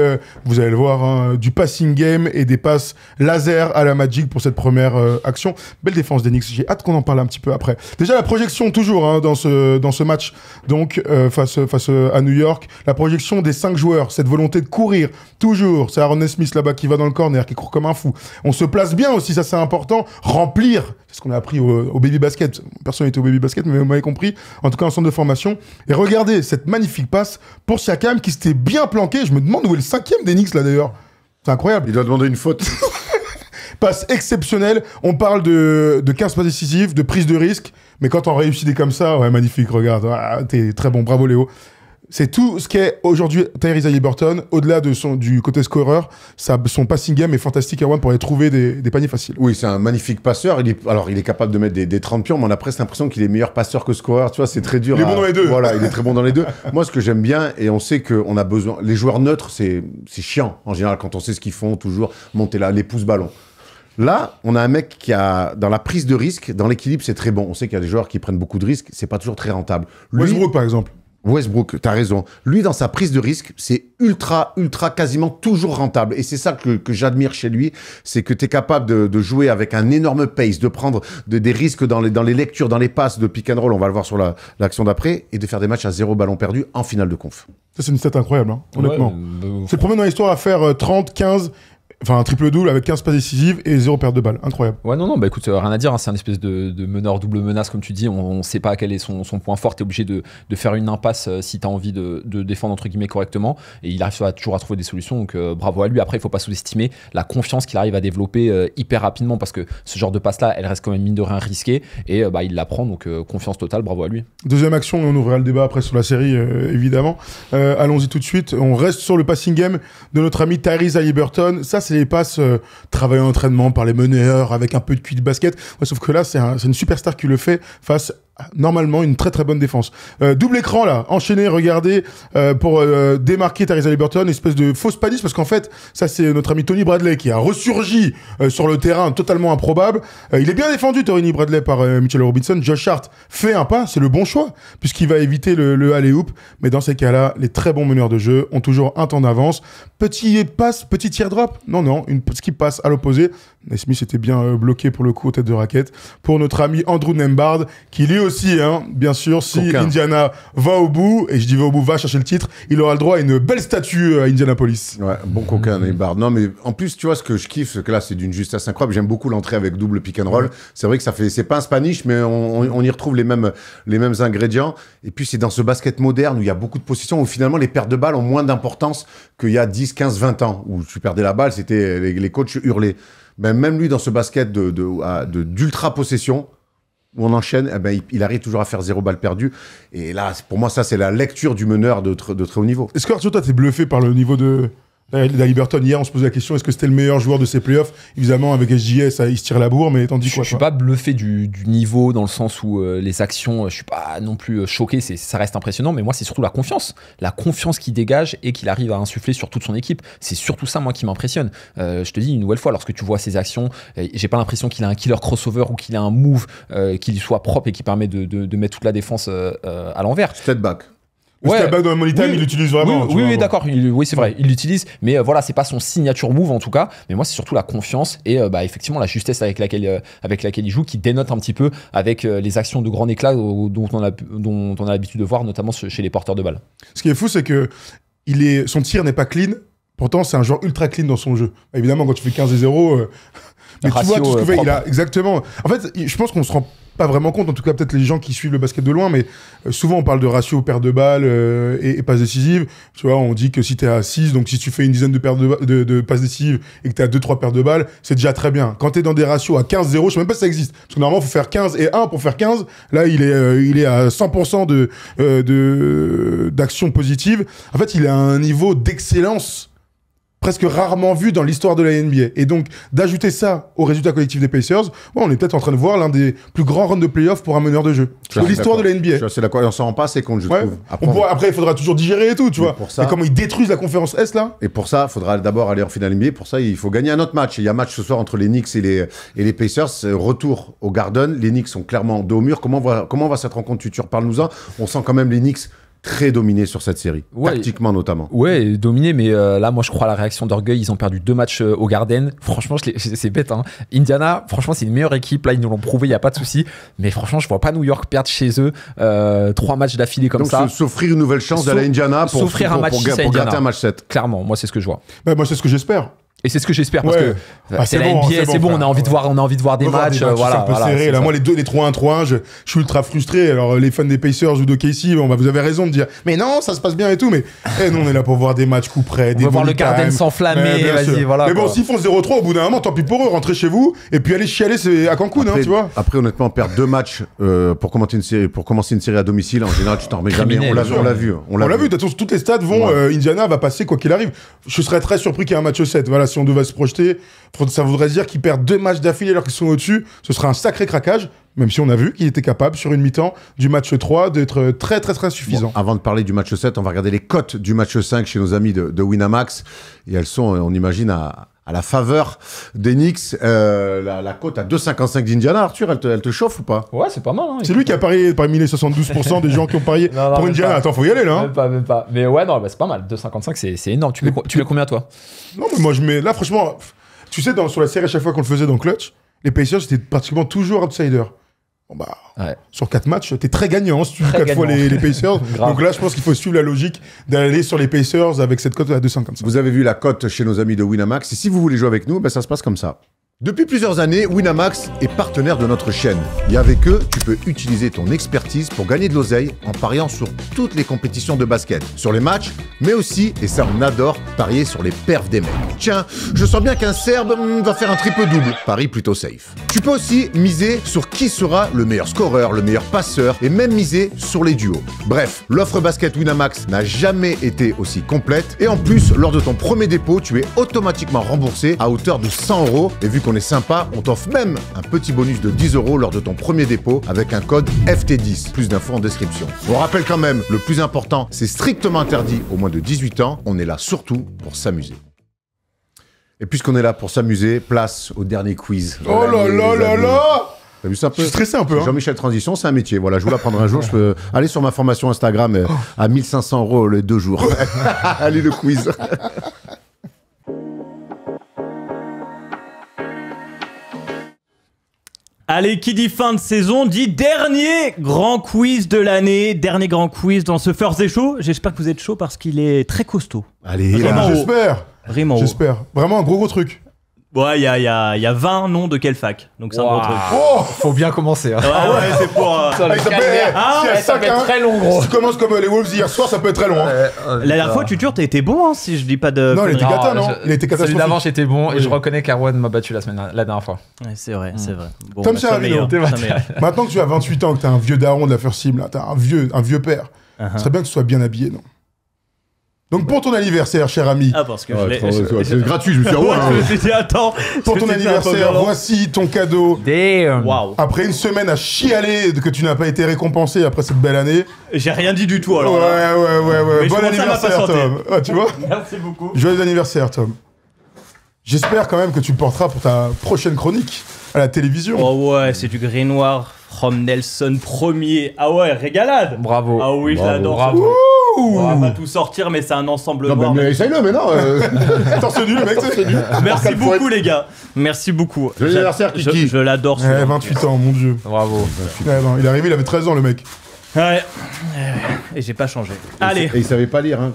vous allez le voir, hein, du passing game et des passes laser à la Magic pour cette première action. Belle défense d'Enix, j'ai hâte qu'on en parle un petit peu après. Déjà la projection toujours hein, dans ce match donc face à New York, la projection des 5 joueurs, cette volonté de courir toujours, c'est Aaron Smith là-bas qui va dans le corner, qui court comme un fou. On se place bien aussi, ça c'est important, remplir C'est ce qu'on a appris au baby basket. Personne n'était au baby basket, mais vous m'avez compris. En tout cas, en centre de formation. Et regardez cette magnifique passe pour Siakam qui s'était bien planqué. Je me demande où est le 5e des Knicks là d'ailleurs. C'est incroyable. Il doit demander une faute. Passe exceptionnelle. On parle de 15 passes décisives, de prise de risque. Mais quand on réussit des comme ça, ouais, magnifique, regarde. Ah, t'es très bon, bravo Léo. C'est tout ce qu'est aujourd'hui Tyrese Haliburton. Au-delà du côté scoreur, son passing game est fantastique à pour aller trouver des paniers faciles. Oui, c'est un magnifique passeur. Il est capable de mettre des 30 pions, mais on a presque l'impression qu'il est meilleur passeur que scoreur. Tu vois, c'est très dur. Il est bon dans les deux. Voilà, il est très bon dans les deux. Moi, ce que j'aime bien, et on sait qu'on a besoin... Les joueurs neutres, c'est chiant, en général, quand on sait ce qu'ils font, toujours monter là, les pouces ballons. Là, on a un mec qui a, dans la prise de risque, dans l'équilibre, c'est très bon. On sait qu'il y a des joueurs qui prennent beaucoup de risques, c'est pas toujours très rentable. Westbrook, par exemple. Westbrook, t'as raison. Lui, dans sa prise de risque, c'est ultra, quasiment toujours rentable. Et c'est ça que j'admire chez lui, c'est que t'es capable de jouer avec un énorme pace, de prendre des risques dans les lectures, dans les passes de pick and roll, on va le voir sur l'action d'après, et de faire des matchs à 0 ballon perdu en finale de conf. Ça, c'est une stat incroyable, hein, honnêtement. Ouais, c'est le premier dans l'histoire à faire 30, 15... Enfin, un triple-double avec 15 passes décisives et 0 perte de balle. Incroyable. Ouais, non, bah écoute, rien à dire. Hein, c'est un espèce de meneur double menace, comme tu dis. On sait pas quel est son point fort. T'es obligé de faire une impasse si t'as envie de défendre, entre guillemets, correctement. Et il arrive toujours à trouver des solutions. Donc, bravo à lui. Après, il faut pas sous-estimer la confiance qu'il arrive à développer hyper rapidement parce que ce genre de passe-là, elle reste quand même mine de rien risquée. Et il la prend. Donc, confiance totale. Bravo à lui. Deuxième action, on ouvrira le débat après sur la série, évidemment. Allons-y tout de suite. On reste sur le passing game de notre ami Tyrese Haliburton. Ça, c'est les passes travail en entraînement par les meneurs avec un peu de QI de basket. Ouais, sauf que là, c'est une superstar qui le fait face à, normalement, une très très bonne défense. Double écran là, enchaîné, regardez, pour démarquer Tyrese Haliburton, espèce de fausse panique, parce qu'en fait, ça c'est notre ami Tony Bradley qui a ressurgi sur le terrain totalement improbable. Il est bien défendu, Tony Bradley, par Mitchell Robinson. Josh Hart fait un pas, c'est le bon choix, puisqu'il va éviter le alley-oop. Mais dans ces cas-là, les très bons meneurs de jeu ont toujours un temps d'avance. Petit passe, petit teardrop. Non, une skip passe à l'opposé. Naismith était bien bloqué pour le coup aux têtes de raquette. Pour notre ami Andrew Nembhard, qui lui aussi, hein, bien sûr, si Coquin. Indiana va au bout, et je dis va au bout, va chercher le titre, il aura le droit à une belle statue à Indianapolis. Ouais, bon coquin, Nembhard. Non, mais en plus, tu vois, ce que je kiffe, c'est que là, c'est d'une justesse incroyable. J'aime beaucoup l'entrée avec double pick and roll. C'est vrai que c'est pas un Spanish, mais on y retrouve les mêmes ingrédients. Et puis, c'est dans ce basket moderne où il y a beaucoup de possessions, où finalement, les pertes de balles ont moins d'importance qu'il y a 10, 15, 20 ans, où tu perdais la balle, c'était les coachs hurlaient. Ben, même lui, dans ce basket d'ultra possession, où on enchaîne, eh ben, il arrive toujours à faire 0 balle perdue. Et là, pour moi, ça, c'est la lecture du meneur de très haut niveau. Est-ce que Arthur, toi, t'es bluffé par le niveau d'Haliburton? Hier, on se posait la question, est-ce que c'était le meilleur joueur de ces playoffs? Évidemment, avec SJS, il se tire la bourre, mais t'en dis quoi? Je suis pas bluffé du niveau dans le sens où les actions, je suis pas non plus choqué, ça reste impressionnant, mais moi c'est surtout la confiance qu'il dégage et qu'il arrive à insuffler sur toute son équipe. C'est surtout ça moi qui m'impressionne. Je te dis une nouvelle fois, lorsque tu vois ses actions, j'ai pas l'impression qu'il a un killer crossover ou qu'il a un move qui lui soit propre et qui permet de mettre toute la défense à l'envers. Step back. Le step back dans le money time, il l'utilise vraiment. Oui, d'accord. Oui, c'est vrai. Il l'utilise, mais voilà, c'est pas son signature move en tout cas. Mais moi, c'est surtout la confiance et effectivement la justesse avec laquelle il joue, qui dénote un petit peu avec les actions de grand éclat dont on a l'habitude de voir, notamment chez les porteurs de balles. Ce qui est fou, c'est que son tir n'est pas clean. Pourtant, c'est un joueur ultra clean dans son jeu. Évidemment, quand tu fais 15-0, mais tu vois tout ce que fait. Il a exactement. En fait, je pense qu'on se rend pas vraiment compte, en tout cas peut-être les gens qui suivent le basket de loin, mais souvent on parle de ratio perte de balles et passes décisives. Tu vois, on dit que si t'es à 6, donc si tu fais une dizaine de passes décisives et que t'es à 2-3 pertes de balles, c'est déjà très bien. Quand t'es dans des ratios à 15-0, je sais même pas si ça existe. Parce que normalement, il faut faire 15 et 1 pour faire 15. Là, il est à 100% d'action positive. En fait, il a un niveau d'excellence presque rarement vu dans l'histoire de la NBA. Et donc, d'ajouter ça au résultat collectif des Pacers, on est peut-être en train de voir l'un des plus grands runs de playoffs pour un meneur de jeu. De l'histoire de la NBA. Je suis assez d'accord. Et on s'en rend pas assez compte, je trouve. Après, il faudra toujours digérer et tout, tu vois. Ça, mais comment ils détruisent la conférence Est, là. Et pour ça, il faudra d'abord aller en finale NBA. Pour ça, il faut gagner un autre match. Il y a un match ce soir entre les Knicks et les Pacers. Retour au Garden. Les Knicks sont clairement dos au mur. Comment va cette rencontre future? Parle-nous-en. On sent quand même les Knicks très dominé sur cette série, tactiquement notamment. Ouais, dominé, mais là, moi, je crois à la réaction d'orgueil. Ils ont perdu 2 matchs au Garden. Franchement, c'est bête, hein. Indiana, franchement, c'est une meilleure équipe. Là, ils nous l'ont prouvé, il n'y a pas de souci. Mais franchement, je vois pas New York perdre chez eux 3 matchs d'affilée comme ça. Donc, s'offrir une nouvelle chance d'aller à Indiana pour gratter un match 7. Clairement, moi, c'est ce que je vois. Bah, moi, c'est ce que j'espère. Et c'est ce que j'espère parce Ouais. que Ah, c'est la NBA, c'est bon, frère. on a envie de voir, des matchs, c'est voilà. un peu voilà, serré. c'est Là, ça. moi, les 3-1-3-1, je suis ultra frustré. Alors, les fans des Pacers ou de KC, bon, bah, vous avez raison de dire, mais non, ça se passe bien et tout. Mais nous, on est là pour voir des matchs coup près, des On va voir le money Garden time. s'enflammer, Ouais, bien vas-y, sûr. voilà. Mais bon, quoi. s'ils font 0-3, au bout d'un moment, tant pis pour eux, rentrez chez vous et puis allez chialer à Cancun, hein, tu vois. Après, honnêtement, perdre 2 matchs pour commencer une série à domicile, en général, tu t'en remets jamais. Criminel, On l'a vu. On l'a vu, de toute façon, toutes les stats vont. Indiana va passer quoi qu'il arrive. Je serais très surpris qu'il y ait un match 7. Voilà, si on devait se projeter, ça voudrait dire qu'ils perdent 2 matchs d'affilée alors qu'ils sont au-dessus. Ce serait un sacré craquage, même si on a vu qu'il était capable, sur une mi-temps du match 3, d'être très, très, très suffisant. Bon, avant de parler du match 7, on va regarder les cotes du match 5 chez nos amis de Winamax. Et elles sont, on imagine, à la faveur des Knicks. La cote à 2,55 d'Indiana. Arthur, elle te chauffe ou pas? Ouais, c'est pas mal. Hein, C'est lui qui a parié parmi les 72% des gens qui ont parié Non, pour même Indiana. pas. Attends, faut y aller là. Hein. Même pas. Mais ouais, non, bah, c'est pas mal. 2,55, c'est énorme. Tu mets combien, toi? Non, mais moi je mets. Là, franchement, tu sais, sur la série, à chaque fois qu'on le faisait dans Clutch, les Pacers étaient pratiquement toujours outsiders. Bon, bah, Ouais. sur 4 matchs, t'es très gagnant si tu joues Très 4 fois gagnant. les Pacers. Grave. Donc là, je pense qu'il faut suivre la logique d'aller sur les Pacers avec cette cote à 2,55. Vous avez vu la cote chez nos amis de Winamax. Et si vous voulez jouer avec nous, ben ça se passe comme ça. Depuis plusieurs années, Winamax est partenaire de notre chaîne. Et avec eux, tu peux utiliser ton expertise pour gagner de l'oseille en pariant sur toutes les compétitions de basket. Sur les matchs, mais aussi, et ça on adore, parier sur les perfs des mecs. Tiens, je sens bien qu'un Serbe va faire un triple-double. Paris plutôt safe. Tu peux aussi miser sur qui sera le meilleur scoreur, le meilleur passeur, et même miser sur les duos. Bref, l'offre basket Winamax n'a jamais été aussi complète. Et en plus, lors de ton premier dépôt, tu es automatiquement remboursé à hauteur de 100 €. Et vu qu'on est sympa, on t'offre même un petit bonus de 10 € lors de ton premier dépôt avec un code FT10. Plus d'infos en description. On rappelle quand même, le plus important, c'est strictement interdit aux moins de 18 ans. On est là surtout pour s'amuser. Et puisqu'on est là pour s'amuser, place au dernier quiz. Oh là là là là! T'as vu ça un Je peu? suis stressé un peu. Hein. Jean-Michel Transition, c'est un métier. Voilà, je vous l'apprendrai un jour. Je peux aller sur ma formation Instagram à 1500 € les 2 jours. Allez, le quiz. Allez, qui dit fin de saison dit dernier grand quiz de l'année, dernier grand quiz dans ce Thursday Show. J'espère que vous êtes chaud parce qu'il est très costaud. Allez, Vraiment là. haut. J'espère. Vraiment haut. J'espère. Vraiment un gros truc. Ouais, il y a 20 noms de quelle fac, donc c'est un gros truc. Oh! Faut bien commencer. Hein. Ouais, c'est pour... Ça peut ça peut être très long, gros. Si tu commences comme les Wolves hier soir, ça peut être très long. Hein. La dernière fois, Tutur, t'as été bon, hein, si je dis pas de... Non, il était conneries. gâté, non? Il était Celui d'avant, catastrophique. j'étais bon et Oui. je reconnais qu'Arwan m'a battu la dernière fois. Ouais, c'est vrai, c'est vrai. Bon, Comme bah, ça, sois Avino. meilleur, sois meilleur. Maintenant que tu as 28 ans, que t'es un vieux daron de la First Team, là, t'as un vieux père, ce serait bien que tu sois bien habillé, non? Donc pour ton anniversaire, cher ami, Ah, parce que je Ouais, l'ai... c'est gratuit, je me suis dit, ah ouais, Ouais, je hein. me suis dit, attends. pour ton c'était un peu anniversaire, violent. voici ton cadeau. Damn. Waouh. Après une semaine à chialer que tu n'as pas été récompensé après cette belle année. J'ai rien dit du tout, alors. Ouais. Mais je Bon commence à anniversaire, m'impatienter. Tom. Ah, tu vois? Merci beaucoup. Joyeux anniversaire, Tom. J'espère quand même que tu le porteras pour ta prochaine chronique à la télévision. Oh ouais, c'est du gris noir from Nelson premier. Ah ouais, régalade. Bravo. Ah oui, je Bravo. l'adore. Bravo. On va pas tout sortir, mais c'est un ensemble Non, noir. mais essaye-le, mais non. Torse nu, le mec, c'est Merci beaucoup, les gars. Merci beaucoup. Joyeux anniversaire, Kiki. Je l'adore. Eh, celui-là. 28 ans, mon dieu. Bravo. Ouais, non, il est arrivé, il avait 13 ans, le mec. Ouais. Et j'ai pas changé. Allez. Et il savait pas lire, hein.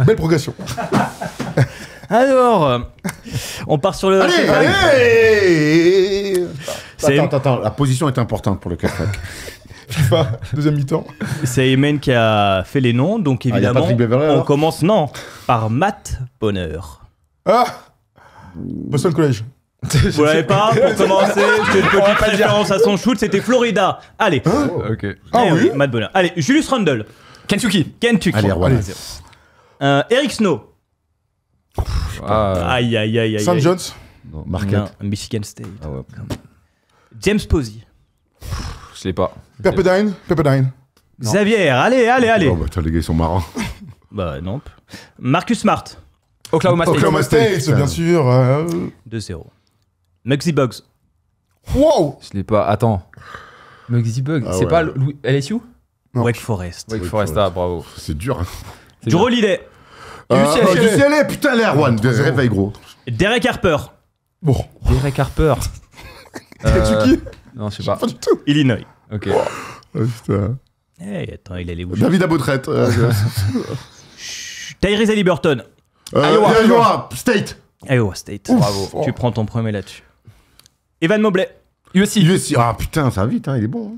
Belle progression. Alors, on part sur le. Allez. C'est- Attends, la position est importante pour le Cafac. FIFA, deuxième mi-temps. C'est Emen qui a fait les noms, donc y a évidemment, Patrick Beverley, on alors commence par Matt Bonheur. Ah Boston College. Vous l'avez pas pour commencer? C'est une petite référence à son shoot, c'était Florida. Allez. Ok. Ah Eh oui Matt Bonheur. Allez, Julius Randle. Kentucky. Kentucky. Allez, Erwan. Eric Snow. Ah, Aïe, aïe, aïe, aïe. St. aïe. John's. Non, Marquette. Non, Michigan State. Ah ouais. James Posey. je l'ai pas. Pepperdine. Non. Xavier, allez. Oh, bah, attends, les gars, ils sont marrants. Bah non. Marcus Smart. Oklahoma State. Oklahoma State, Putain. bien sûr. 2-0. Muggsy Bugs. Wow Je l'ai pas. Attends. Muggsy Bug. Ah c'est ouais. pas LSU? Non. Wake Forest. Wake Forest. Ah, bravo. C'est dur. Hein. C'est Drew bien. Holiday. UCLA, putain, l'Erwan. Réveille, gros. Derek Harper. Bon, Derek Harper. Kentucky Non, je sais pas. Pas du tout. Illinois. Ok. Oh, putain. Eh, attends, il allait où? David Aboutrette. Tyrese Haliburton. Iowa State. Iowa State. Bravo. Tu prends ton premier là-dessus. Evan Mobley. USC. Ah putain, ça va vite, hein, il est bon.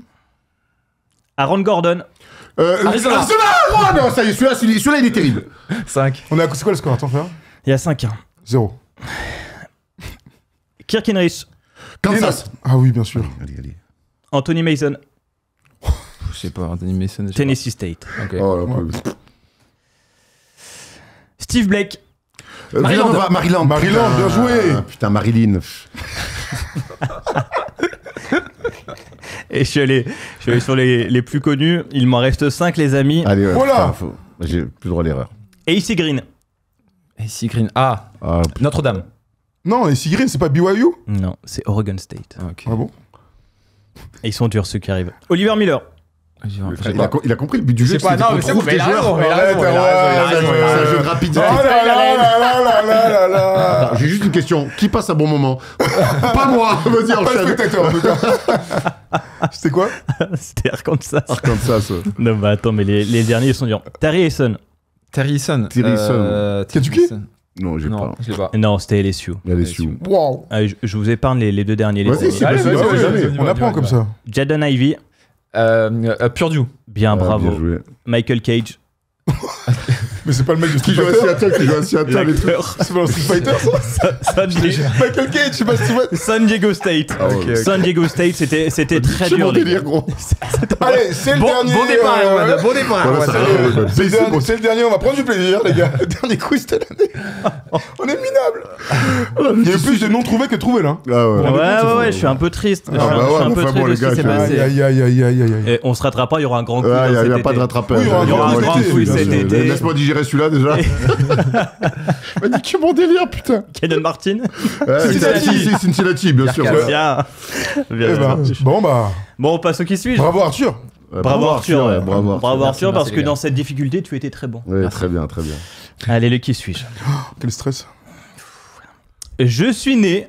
Aaron Gordon. Arizona. Oh non, ça y est, celui-là il est terrible. 5. C'est quoi le score? Attends, frère. Il y a 5-1. 0. Kirk Hinrich. Kansas. Ah oui, bien sûr. Allez. Anthony Mason. Je sais pas, Anthony Mason. Tennessee State. Ok. Oh, là, Ouais. Steve Blake. Maryland. Maryland, bien joué. Putain, Marilyn. Et je suis allé sur les plus connus. Il m'en reste 5, les amis. Allez, ouais. Voilà. Putain, j'ai plus le droit à l'erreur. AC Green. AC Green. Ah, Ah, Notre-Dame. Non, et Green, c'est pas BYU? Non, c'est Oregon State. Ok. Ah bon? Et ils sont durs ceux qui arrivent. Oliver Miller. il a compris le but du jeu. C'est pas, c'est non, qu'on mais c'est trouve bon, des il a joueurs. raison, il a raison, il a raison, il a C'est un raison. jeu de rapidité. Oh là là là là là là là. Attends, j'ai juste une question. Qui passe un bon moment? Pas moi. Vas-y, Pas le enchaîne. spectateur, en tout cas. C'était quoi? C'était Arkansas. Arkansas. Non, bah attends, mais les derniers ils sont durs. Terry Eason. Terry Eason. Kentucky? Non, j'ai Non, pas. je l'ai pas. Non, c'était LSU. Il y a les Sioux. Waouh. Ah, je vous épargne les deux derniers. Les Vas-y, premiers. c'est Allez, possible. vas-y, Jamais. vas-y. On apprend comme ça. Jaden Ivey. Purdue. Bien, Ah, bravo. bien joué. Michael Cage. Mais c'est pas le mec de Qui Street joue à Fighter? Seattle, les trucs. L'acteur. C'est pas dans Street Fighter, ça? Michael Cage, je sais pas si tu vois. San Diego State. Ah ouais. San Diego State, c'était très C'est dur. mon les délire, gars. gros. Allez, c'est le dernier. Bon départ, Erwan, bon départ. Voilà, Erwan. ça va, ouais, C'est le dernier, on va prendre du plaisir, les gars. Le dernier quiz de l'année. On est minable. Il y a eu plus de non trouvés que trouvés, là. Ah ouais. Ouais, je suis un peu triste. Je suis bah ouais, un peu enfin triste bon, de les ce qui gars, s'est je- passé. Aïe, aïe, aïe, aïe, aïe. Et on se rattrapera, il y aura un grand coup. Ouais, dans il cet n'y a pas été. de rattrapage. Oui, il y aura un grand quiz quiz cet bien sûr. été. Laisse-moi digérer celui-là déjà. Mais nique mon délire, putain. Caden Martin. Cincinnati, bien sûr. Carcass. Ouais. Bien. Eh Bien. ben, bon, bah, Bon, on passe au qui suis-je. bravo Arthur. Ouais, Bravo Arthur. ouais, bravo Bravo Merci, Arthur, parce merci, que les gars. dans cette difficulté, tu étais très bon. Ouais, très bien, très bien. Allez, le qui suis-je. Quel stress. Je suis né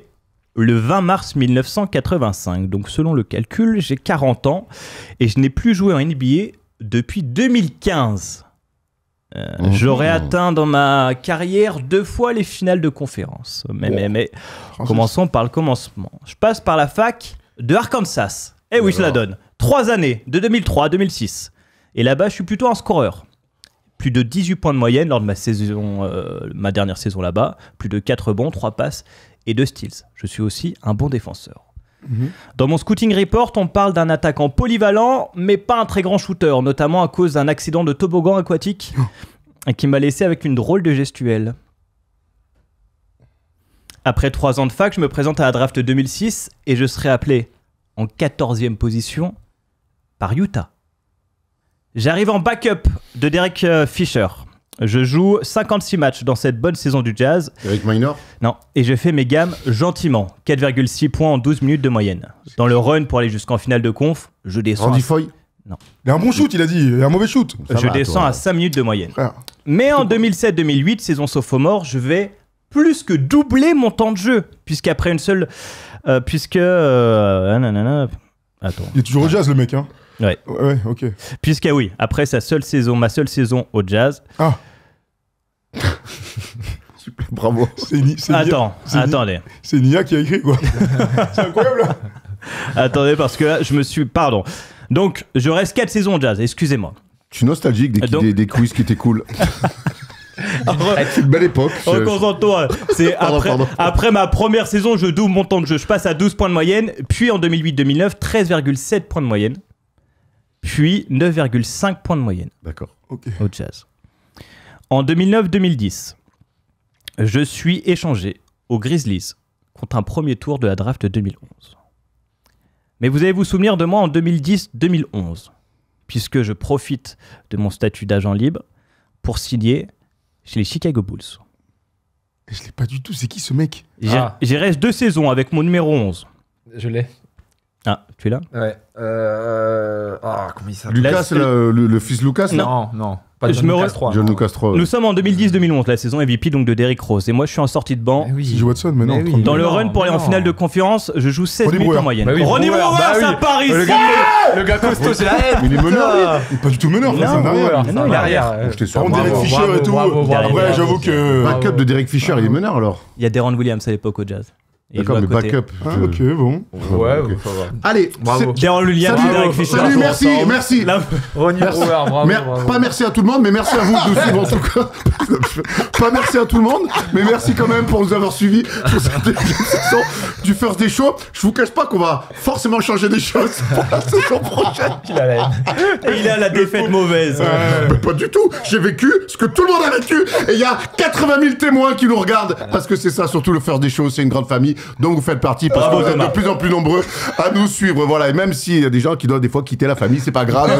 le 20 mars 1985. Donc, selon le calcul, j'ai 40 ans et je n'ai plus joué en NBA depuis 2015. J'aurais atteint dans ma carrière 2 fois les finales de conférence. Mais commençons par le commencement. Je passe par la fac de Arkansas. Eh oui, je la donne. 3 années, de 2003 à 2006. Et là-bas, je suis plutôt un scoreur. Plus de 18 points de moyenne lors de ma dernière saison là-bas. Plus de 4 rebonds, 3 passes et 2 steals. Je suis aussi un bon défenseur. Dans mon scouting report, on parle d'un attaquant polyvalent, mais pas un très grand shooter, notamment à cause d'un accident de toboggan aquatique qui m'a laissé avec une drôle de gestuelle. Après 3 ans de fac, je me présente à la draft 2006 et je serai appelé en 14e position par Utah. J'arrive en backup de Derek Fisher. Je joue 56 matchs dans cette bonne saison du Jazz. Eric Minor. Non, et je fais mes gammes gentiment. 4,6 points en 12 minutes de moyenne. Dans le run pour aller jusqu'en finale de conf, je descends, Randy Foy. Il a un bon shoot, il a dit. Il a un mauvais shoot. je descends à 5 minutes de moyenne. Frère. Mais en 2007-2008, saison sophomore, je vais plus que doubler mon temps de jeu. Puisqu'après une seule... Attends. Il est toujours au Jazz, le mec, hein. Ouais. Ouais, ok. Oui, après ma seule saison au Jazz. Ah, Super, bravo. c'est Nia. Attendez. C'est Nia qui a écrit, quoi. C'est incroyable, là. Attendez, parce que là, je me suis... Pardon. Donc, je reste 4 saisons au Jazz, excusez-moi. Je suis nostalgique Donc- des quiz qui étaient cool. C'est une belle époque. Concentre-toi. C'est Pardon. après ma première saison, je double mon temps de jeu. Je passe à 12 points de moyenne. Puis en 2008-2009, 13,7 points de moyenne. Puis 9,5 points de moyenne D'accord, ok. au Jazz. En 2009-2010, je suis échangé aux Grizzlies contre un premier tour de la draft 2011. Mais vous allez vous souvenir de moi en 2010-2011, puisque je profite de mon statut d'agent libre pour signer chez les Chicago Bulls. Je l'ai pas du tout, c'est qui ce mec? J'y reste 2 saisons avec mon numéro 11. Je l'ai. Ah, tu es là? Ouais. Ah, comment il s'appelle? Lucas, c'est le fils Lucas, là. Non, non. Pas Je John me Lucas re- 3. John Lucas 3. Nous sommes en 2010-2011, la saison MVP donc de Derrick Rose. Et moi, je suis en sortie de banc. Si Watson, mais non. Mais oui. Dans Mais le non, run pour mais aller en non. finale de conférence, je joue 16 Ronnie minutes Brewer. en moyenne. Bah oui, Ronnie Brewer, Brewer, bah ça oui. part ici. Le gars costaud, c'est la haine. Il est meneur. Il est pas du tout meneur, Non, c'est un arrière. non, il est arrière. J'étais sûr. Par contre, Derek Bravo, Fisher bravo, et tout. bravo, bravo, Après, bravo. j'avoue que. Backup de Derek Fisher, il est meneur alors. Il y a Deron Williams à l'époque au Jazz. Et il D'accord, mais joue à côté. backup. Ah, ok, bon. Ouais, Ok. ça va. Allez, Bravo. Deron Williams Salut, et Derek bravo, Fisher. salut, jouent merci, ensemble. merci. Là, Ronnie Merci. Brewer, bravo, bravo. Pas merci à tout le monde, mais merci à vous de nous suivre en tout cas. Pas merci à tout le monde, mais merci quand même pour nous avoir suivis sur cette deuxième saison du First Day Show. Je vous cache pas qu'on va forcément changer des choses pour la saison prochaine. Il a la haine. et il a la défaite mauvaise. Mais pas du tout. J'ai vécu ce que tout le monde a vécu. Et il y a 80 000 témoins qui nous regardent. Parce que c'est ça, surtout le First Day Show, c'est une grande famille. Donc vous faites partie parce Bravo, que vous êtes Thomas. de plus en plus nombreux à nous suivre. Voilà. Et même s'il y a des gens qui doivent des fois quitter la famille, c'est pas grave.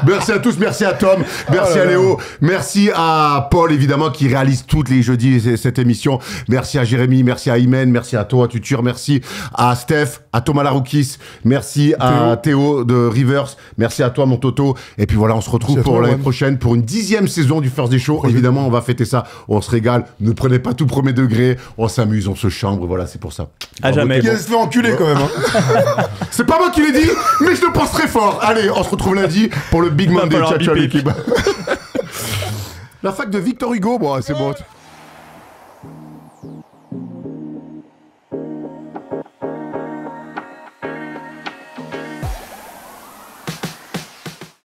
Merci à tous. Merci à Tom. Merci à Léo. Merci à Paul, évidemment, qui réalise toutes les jeudis cette émission. Merci à Jérémy. Merci à Imen. Merci à toi, Tutur. Merci à Steph, à Thomas Laroukis. Merci à Théo de Rivers. Merci à toi, mon Toto. Et puis voilà, on se retrouve Merci à pour toi, l'année Juan. prochaine pour une 10e saison du First Day Show. Évidemment, on va fêter ça. On se régale. Ne prenez pas tout premier degré. On s'amuse, on se chambre. Voilà, c'est pour ça. À jamais. Il se fait enculer quand même. Hein. C'est pas moi qui l'ai dit, mais je le pense très fort. Allez, on se retrouve lundi pour le Big Va Monday. falloir Ciao, ciao, biper. l'équipe. La fac de Victor Hugo, bon, c'est bon.